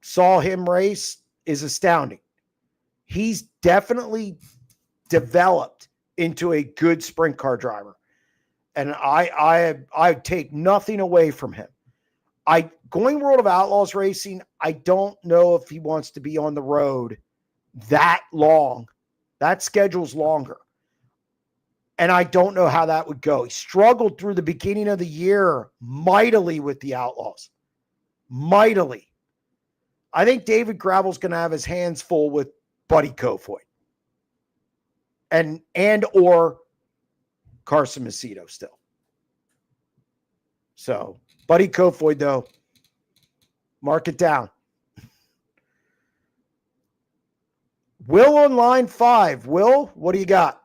saw him race is astounding. He's definitely developed into a good sprint car driver. And I take nothing away from him. Going World of Outlaws racing, I don't know if he wants to be on the road that long. That schedule's longer. And I don't know how that would go. He struggled through the beginning of the year mightily with the Outlaws. Mightily. I think David Gravel's going to have his hands full with Buddy Kofoid. And or Carson Macedo still. So, Buddy Kofoid, though, mark it down. Will on line 5. Will, what do you got?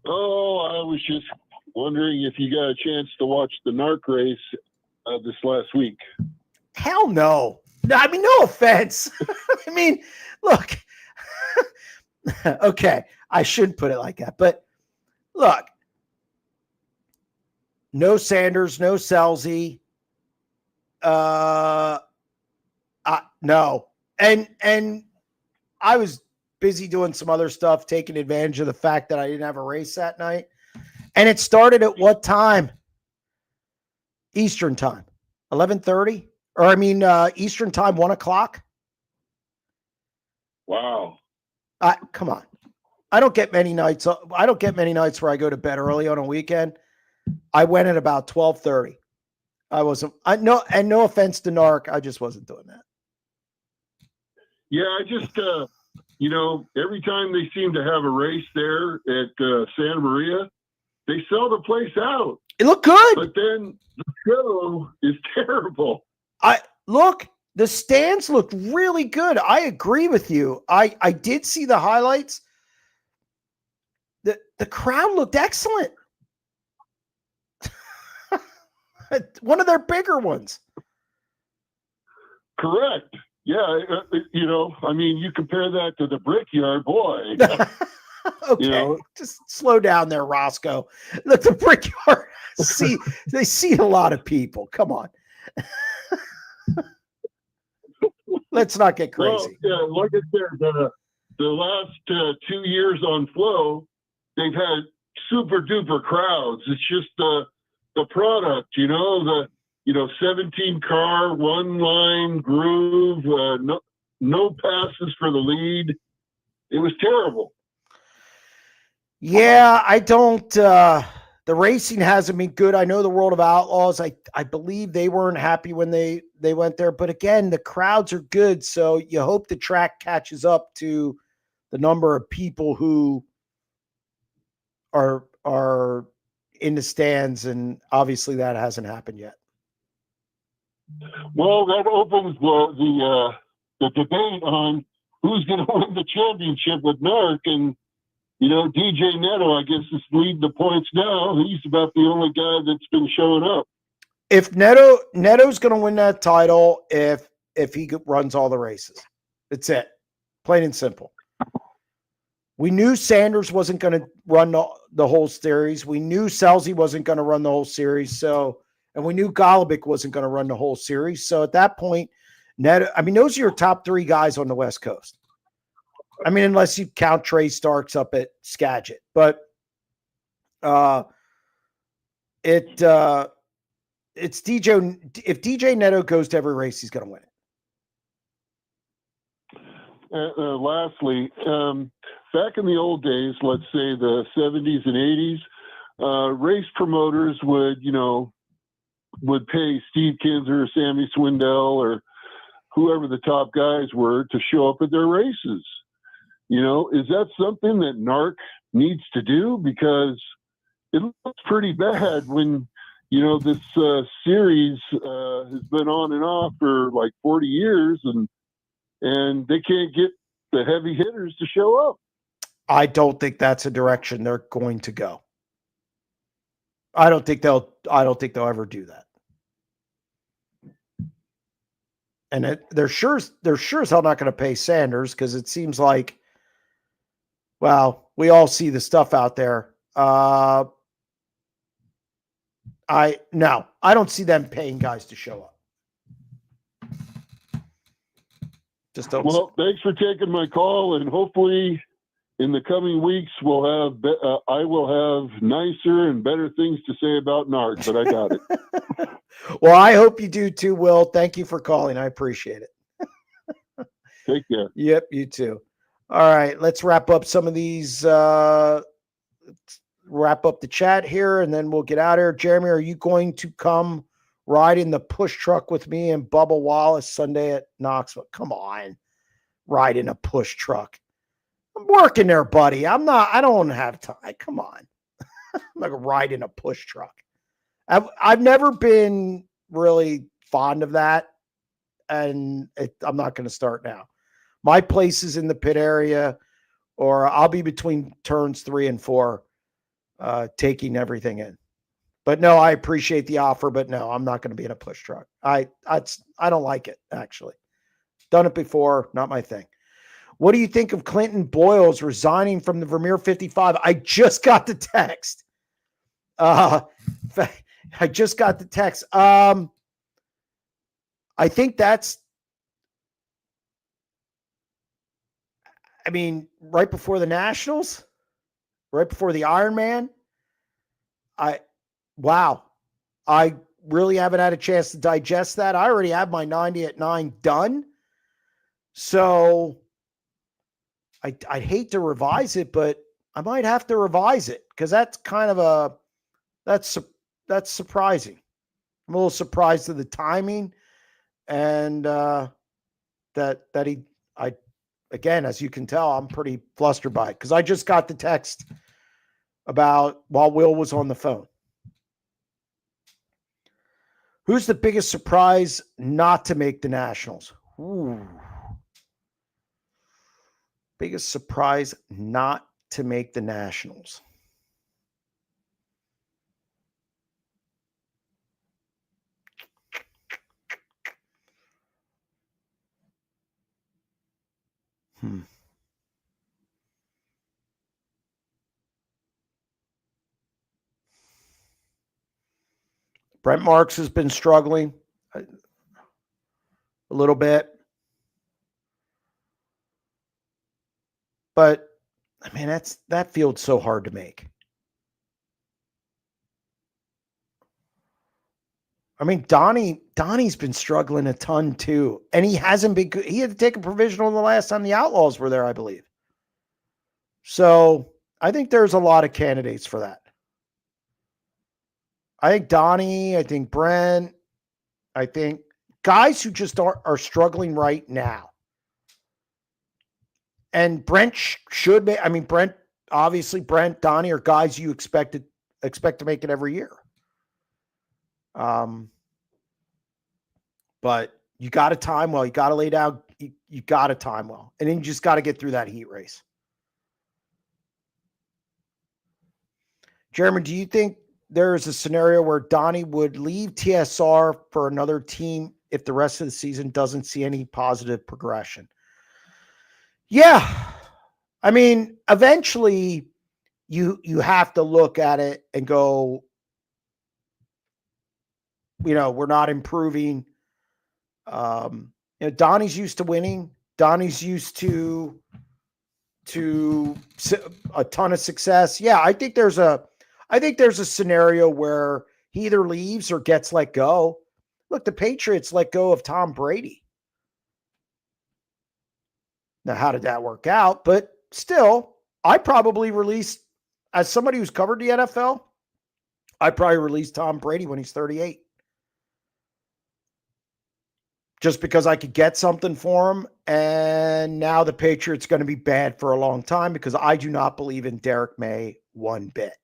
Oh, I was just wondering if you got a chance to watch the NARC race this last week. Hell no. I mean, no offense. I mean, look. Okay, I shouldn't put it like that. But look, no Sanders, no Selzy. No. And I was busy doing some other stuff, taking advantage of the fact that I didn't have a race that night. And it started at what time? Eastern time. 11:30? Or I mean, Eastern time, 1 o'clock? Wow. Come on. I don't get many nights where I go to bed early on a weekend. I went at about 12:30. No offense to NARC, I just wasn't doing that. Yeah, I just, every time they seem to have a race there at Santa Maria, they sell the place out. It looked good. But then the show is terrible. The stands looked really good. I agree with you. I did see the highlights. The crowd looked excellent. One of their bigger ones. Correct. Yeah. You compare that to the Brickyard, boy. Okay. Just slow down there, Roscoe. Look, the Brickyard, they see a lot of people. Come on. Let's not get crazy. Well, yeah, like I said, the last 2 years on Flow, they've had super duper crowds. It's just the product, the 17 car, one line groove, no passes for the lead. It was terrible. Yeah, I don't. The racing hasn't been good. I know the World of Outlaws. I believe they weren't happy when they went there. But again, the crowds are good, so you hope the track catches up to the number of people who are in the stands, and obviously that hasn't happened yet. Well, that opens the debate on who's going to win the championship with Narc, and DJ Neto, I guess, is leading the points now. He's about the only guy that's been showing up. If Neto's going to win that title, if he runs all the races, that's it, plain and simple. We knew Sanders wasn't going to run the whole series. We knew Selzy wasn't going to run the whole series. And we knew Golubic wasn't going to run the whole series. So at that point, Neto, those are your top three guys on the West Coast. Unless you count Trey Starks up at Skagit. But it's DJ. If DJ Neto goes to every race, he's going to win it. Lastly, back in the old days, let's say the 70s and 80s, race promoters would pay Steve Kinzer or Sammy Swindell or whoever the top guys were to show up at their races. Is that something that Narc needs to do? Because it looks pretty bad when, this series has been on and off for like 40 years and they can't get the heavy hitters to show up. I don't think that's a direction they're going to go. I don't think they'll ever do that. And they're sure as hell not going to pay Sanders, because it seems like, well, we all see the stuff out there. I don't see them paying guys to show up. Just don't. Well, thanks for taking my call, and hopefully in the coming weeks I will have nicer and better things to say about Narc, but I got it. Well, I hope you do too, Will. Thank you for calling. I appreciate it. Take care. Yep, you too. All right, let's wrap up some of these. Wrap up the chat here, and then we'll get out of here. Jeremy, are you going to come ride in the push truck with me and Bubba Wallace Sunday at Knoxville? Come on, ride in a push truck. I'm working there, buddy. I don't have time. Come on. I'm not going to ride in a push truck. I've never been really fond of that, and I'm not going to start now. My place is in the pit area, or I'll be between turns 3 and 4, taking everything in. But no, I appreciate the offer, but no, I'm not going to be in a push truck. I don't like it, actually. Done it before, not my thing. What do you think of Clinton Boyles resigning from the Vermeer 55? I just got the text. I just got the text. I think that's, right before the Nationals, right before the Ironman. Wow. I really haven't had a chance to digest that. I already have my 90 at 9 done. So I'd hate to revise it, but I might have to revise it, because that's kind of that's surprising. I'm a little surprised at the timing, and again, as you can tell, I'm pretty flustered by it, because I just got the text about while Will was on the phone. Who's the biggest surprise not to make the Nationals? Ooh. Biggest surprise not to make the Nationals. Brent Marks has been struggling a little bit. But, that field's so hard to make. Donnie's been struggling a ton too. And he hasn't been good. He had to take a provisional the last time the Outlaws were there, I believe. So, I think there's a lot of candidates for that. I think Donnie, I think Brent, I think guys who just are struggling right now. And Brent should be, I mean, Brent, obviously Brent, Donnie are guys you expect to make it every year. But you got to time well. You got to lay down. You got to time well. And then you just got to get through that heat race. Jeremy, do you think there is a scenario where Donnie would leave TSR for another team if the rest of the season doesn't see any positive progression? Yeah. I mean, eventually you have to look at it and go, we're not improving. Donnie's used to winning. Donnie's used to a ton of success. Yeah, I think there's a scenario where he either leaves or gets let go. Look, the Patriots let go of Tom Brady. Now, how did that work out? But still, I probably released, as somebody who's covered the NFL, I probably released Tom Brady when he's 38. Just because I could get something for him. And now the Patriots going to be bad for a long time because I do not believe in Derek May one bit.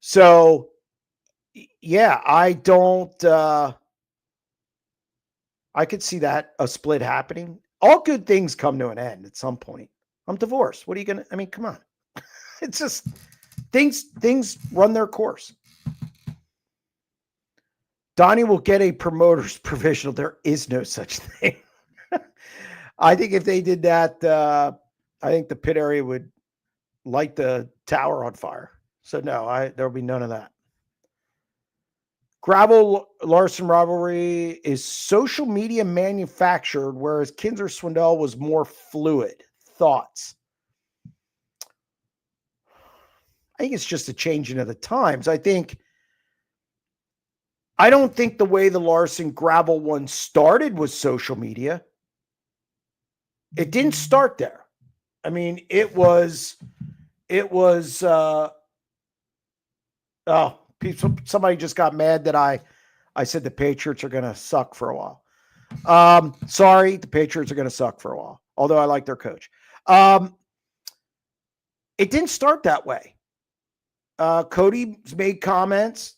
So, yeah, I don't, I could see that a split happening. All good things come to an end at some point. I'm divorced. What are you going to, I mean, come on. It's just things run their course. Donnie will get a promoter's provisional. There is no such thing. I think if they did that, I think the pit area would light the tower on fire. So no, there'll be none of that. Gravel Larson rivalry is social media manufactured, whereas Kinzer Swindell was more fluid. Thoughts? I think it's just a changing of the times. I don't think the way the Larson gravel one started was social media. It didn't start there. I mean, somebody just got mad that I said the Patriots are going to suck for a while. Sorry, the Patriots are going to suck for a while, although I like their coach. It didn't start that way. Cody's made comments.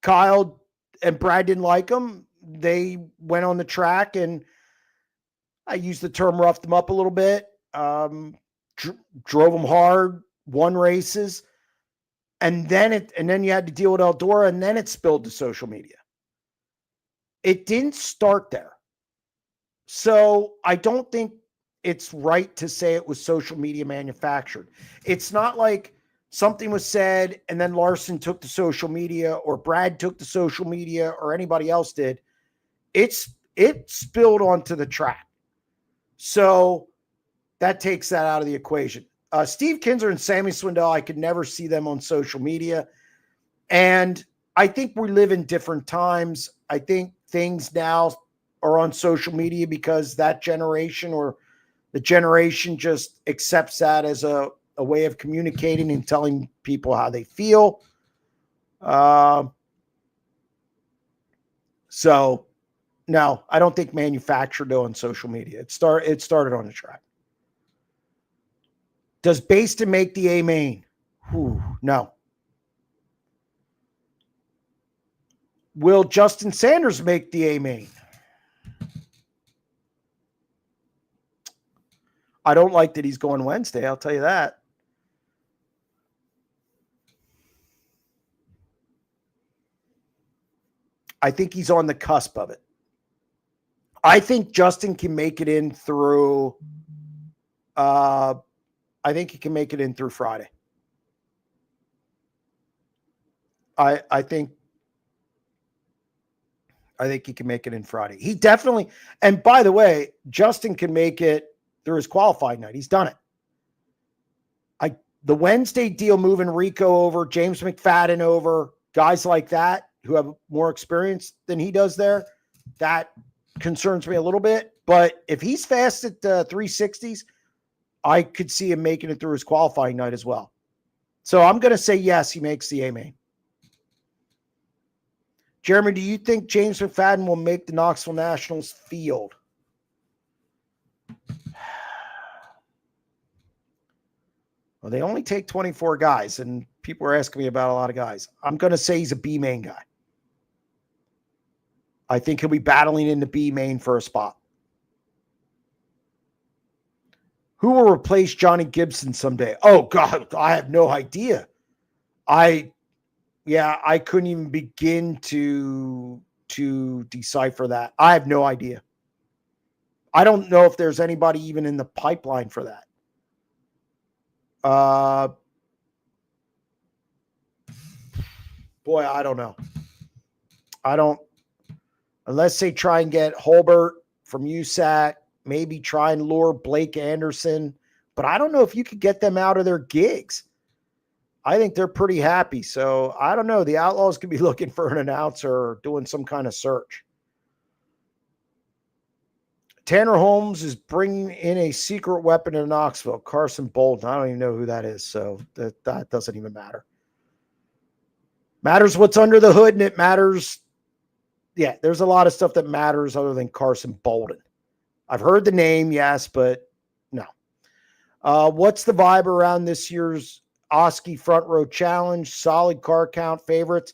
Kyle and Brad didn't like them. They went on the track, and I used the term roughed them up a little bit. Drove them hard, won races. And then you had to deal with Eldora, and then it spilled to social media. It didn't start there. So I don't think it's right to say it was social media manufactured. It's not like something was said and then Larson took to social media or Brad took to social media or anybody else did. It spilled onto the track. So that takes that out of the equation. Steve Kinzer and Sammy Swindell, I could never see them on social media. And I think we live in different times. I think things now are on social media because that generation or the generation just accepts that as a way of communicating and telling people how they feel. So, no, I don't think manufactured on social media. It started on the track. Does Baston make the A main? No. Will Justin Sanders make the A main? I don't like that he's going Wednesday. I'll tell you that. I think he's on the cusp of it. I think Justin can make it in through I think he can make it in through Friday. I think he can make it in Friday. He definitely, and by the way, Justin can make it through his qualifying night. He's done it. The Wednesday deal, moving Rico over, James McFadden over, guys like that who have more experience than he does there, that concerns me a little bit. But if he's fast at 360s, I could see him making it through his qualifying night as well. So I'm going to say yes, he makes the A-main. Jeremy, do you think James McFadden will make the Knoxville Nationals field? Well, they only take 24 guys, and people are asking me about a lot of guys. I'm going to say he's a B-main guy. I think he'll be battling in the B-main for a spot. Who will replace Johnny Gibson someday? Oh, God, I have no idea. I couldn't even begin to decipher that. I have no idea. I don't know if there's anybody even in the pipeline for that. Boy, I don't know. Unless they try and get Holbert from USAC, maybe try and lure Blake Anderson. But I don't know if you could get them out of their gigs. I think they're pretty happy. So I don't know. The Outlaws could be looking for an announcer or doing some kind of search. Tanner Holmes is bringing in a secret weapon in Knoxville. Carson Bolton. I don't even know who that is. So that doesn't even matter. Matters what's under the hood, and it matters. Yeah, there's a lot of stuff that matters other than Carson Bolton. I've heard the name, yes, but no. What's the vibe around this year's Oski Front Row Challenge? Solid car count favorites.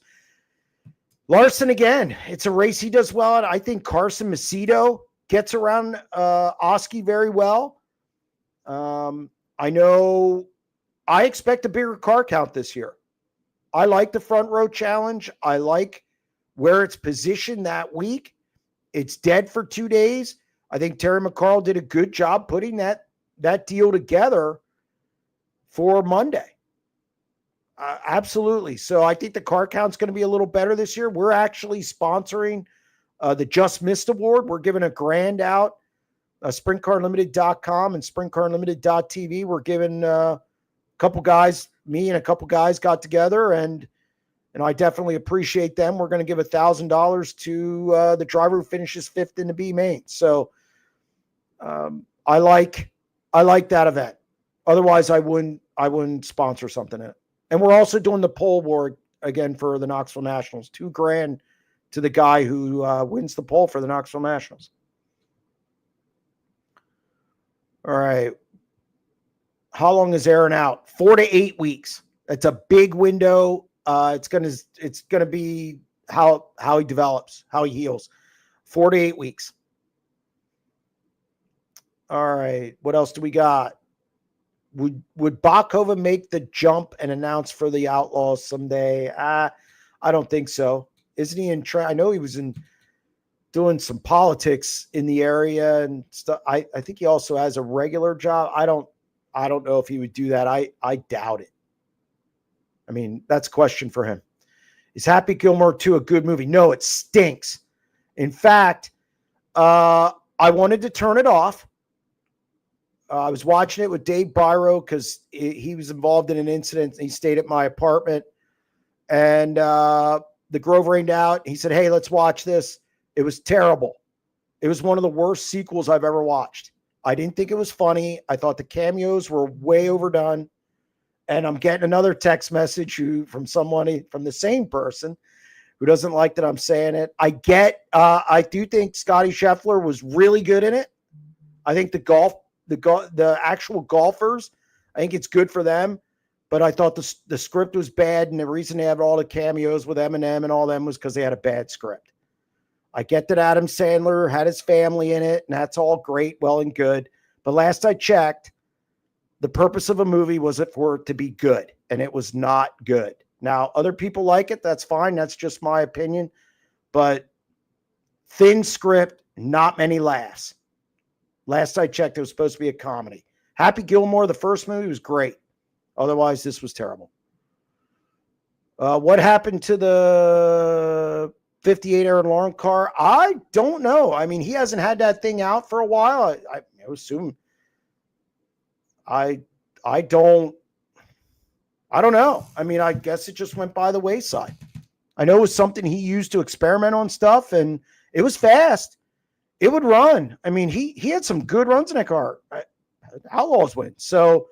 Larson again. It's a race he does well at. I think Carson Macedo gets around Oski very well. I know I expect a bigger car count this year. I like the Front Row Challenge. I like where it's positioned that week. It's dead for 2 days. I think Terry McCarl did a good job putting that deal together for Monday. Absolutely. So I think the car count's going to be a little better this year. We're actually sponsoring the Just Missed Award. We're giving $1,000 out. SprintCarUnlimited.com and SprintCarUnlimited.tv. We're giving a couple guys, me and a couple guys got together, and I definitely appreciate them. We're going to give $1,000 to the driver who finishes fifth in the B main. So I like that event. Otherwise, I wouldn't sponsor something in it. And we're also doing the pole award again for the Knoxville Nationals. $2,000 to the guy who wins the pole for the Knoxville Nationals. All right. How long is Aaron out? 4 to 8 weeks. It's a big window. It's gonna be how he develops, how he heals. 4 to 8 weeks. All right. What else do we got? Would Bakova make the jump and announce for the Outlaws someday? I don't think so. Isn't he in? I know he was doing some politics in the area and stuff. I think he also has a regular job. I don't know if he would do that. I doubt it. I mean, that's a question for him. Is Happy Gilmore 2 a good movie? No, it stinks. In fact, I wanted to turn it off. I was watching it with Dave Byro because he was involved in an incident. He stayed at my apartment, and the Grove rained out. He said, "Hey, let's watch this." It was terrible. It was one of the worst sequels I've ever watched. I didn't think it was funny. I thought the cameos were way overdone. And I'm getting another text message from the same person who doesn't like that I'm saying it. I do think Scotty Scheffler was really good in it. I think the actual golfers, I think it's good for them. But I thought the script was bad, and the reason they had all the cameos with Eminem and all them was because they had a bad script. I get that Adam Sandler had his family in it, and that's all great, well and good. But last I checked, the purpose of a movie was for it to be good, and it was not good. Now, other people like it. That's fine. That's just my opinion. But thin script, not many laughs. Last I checked, it was supposed to be a comedy. Happy Gilmore, the first movie, was great. Otherwise, this was terrible. What happened to the 58 Aaron Lawrence car? I don't know. I mean, he hasn't had that thing out for a while. I assume. I don't know. I mean, I guess it just went by the wayside. I know it was something he used to experiment on stuff, and it was fast. It would run. I mean, he had some good runs in that car. Outlaws win. So,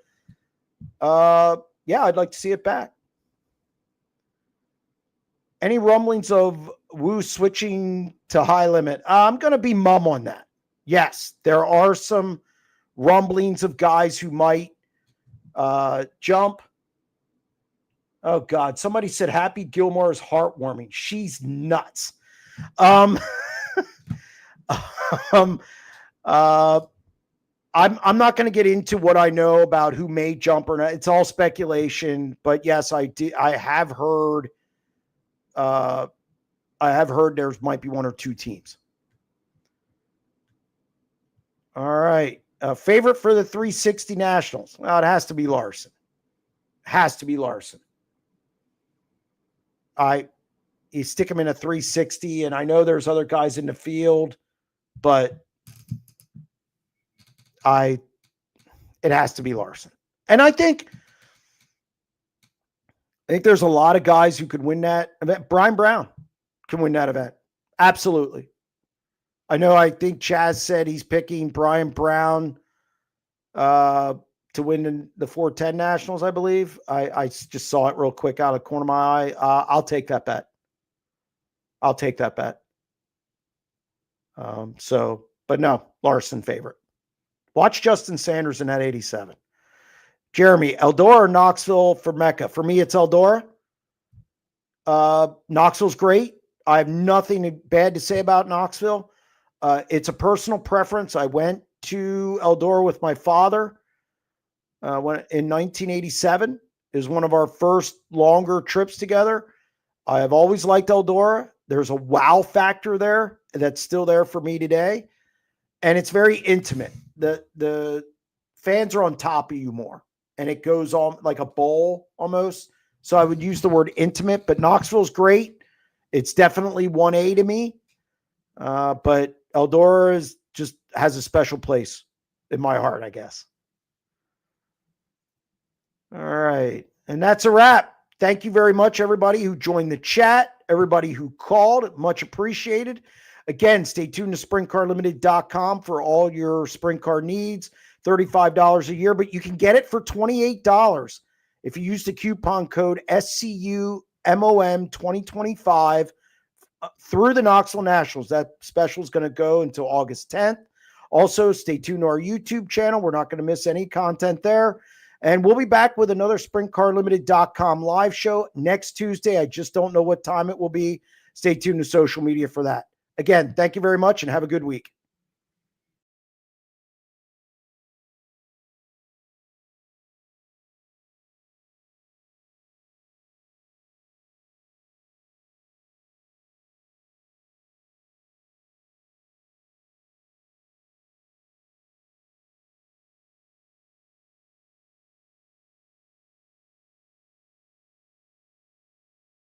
yeah, I'd like to see it back. Any rumblings of Wu switching to high limit? I'm going to be mum on that. Yes, there are some rumblings of guys who might jump. Oh, God. Somebody said Happy Gilmore is heartwarming. She's nuts. I'm not going to get into what I know about who may jump or not. It's all speculation. But yes, I have heard. I have heard there might be one or two teams. All right. Favorite for the 360 Nationals. Well, it has to be Larson. Has to be Larson. You stick him in a 360, and I know there's other guys in the field, but it has to be Larson. And I think there's a lot of guys who could win that event. Brian Brown can win that event. Absolutely. I think Chaz said he's picking Brian Brown to win the 410 Nationals, I believe. I just saw it real quick out of the corner of my eye. I'll take that bet. But no, Larson favorite. Watch Justin Sanders in that 87. Jeremy, Eldora or Knoxville for Mecca? For me, it's Eldora. Knoxville's great. I have nothing bad to say about Knoxville. It's a personal preference. I went to Eldora with my father in 1987. It was one of our first longer trips together. I have always liked Eldora. There's a wow factor there that's still there for me today. And it's very intimate. The fans are on top of you more. And it goes on like a bowl almost. So I would use the word intimate, but Knoxville's great. It's definitely 1A to me. But Eldora just has a special place in my heart, I guess. All right. And that's a wrap. Thank you very much, everybody who joined the chat, everybody who called. Much appreciated. Again, stay tuned to SprintCarUnlimited.com for all your sprint car needs. $35 a year, but you can get it for $28 if you use the coupon code SCUMOM2025 through the Knoxville Nationals. That special is going to go until August 10th. Also, stay tuned to our YouTube channel. We're not going to miss any content there. And we'll be back with another SprintCarUnlimited.com live show next Tuesday. I just don't know what time it will be. Stay tuned to social media for that. Again, thank you very much and have a good week.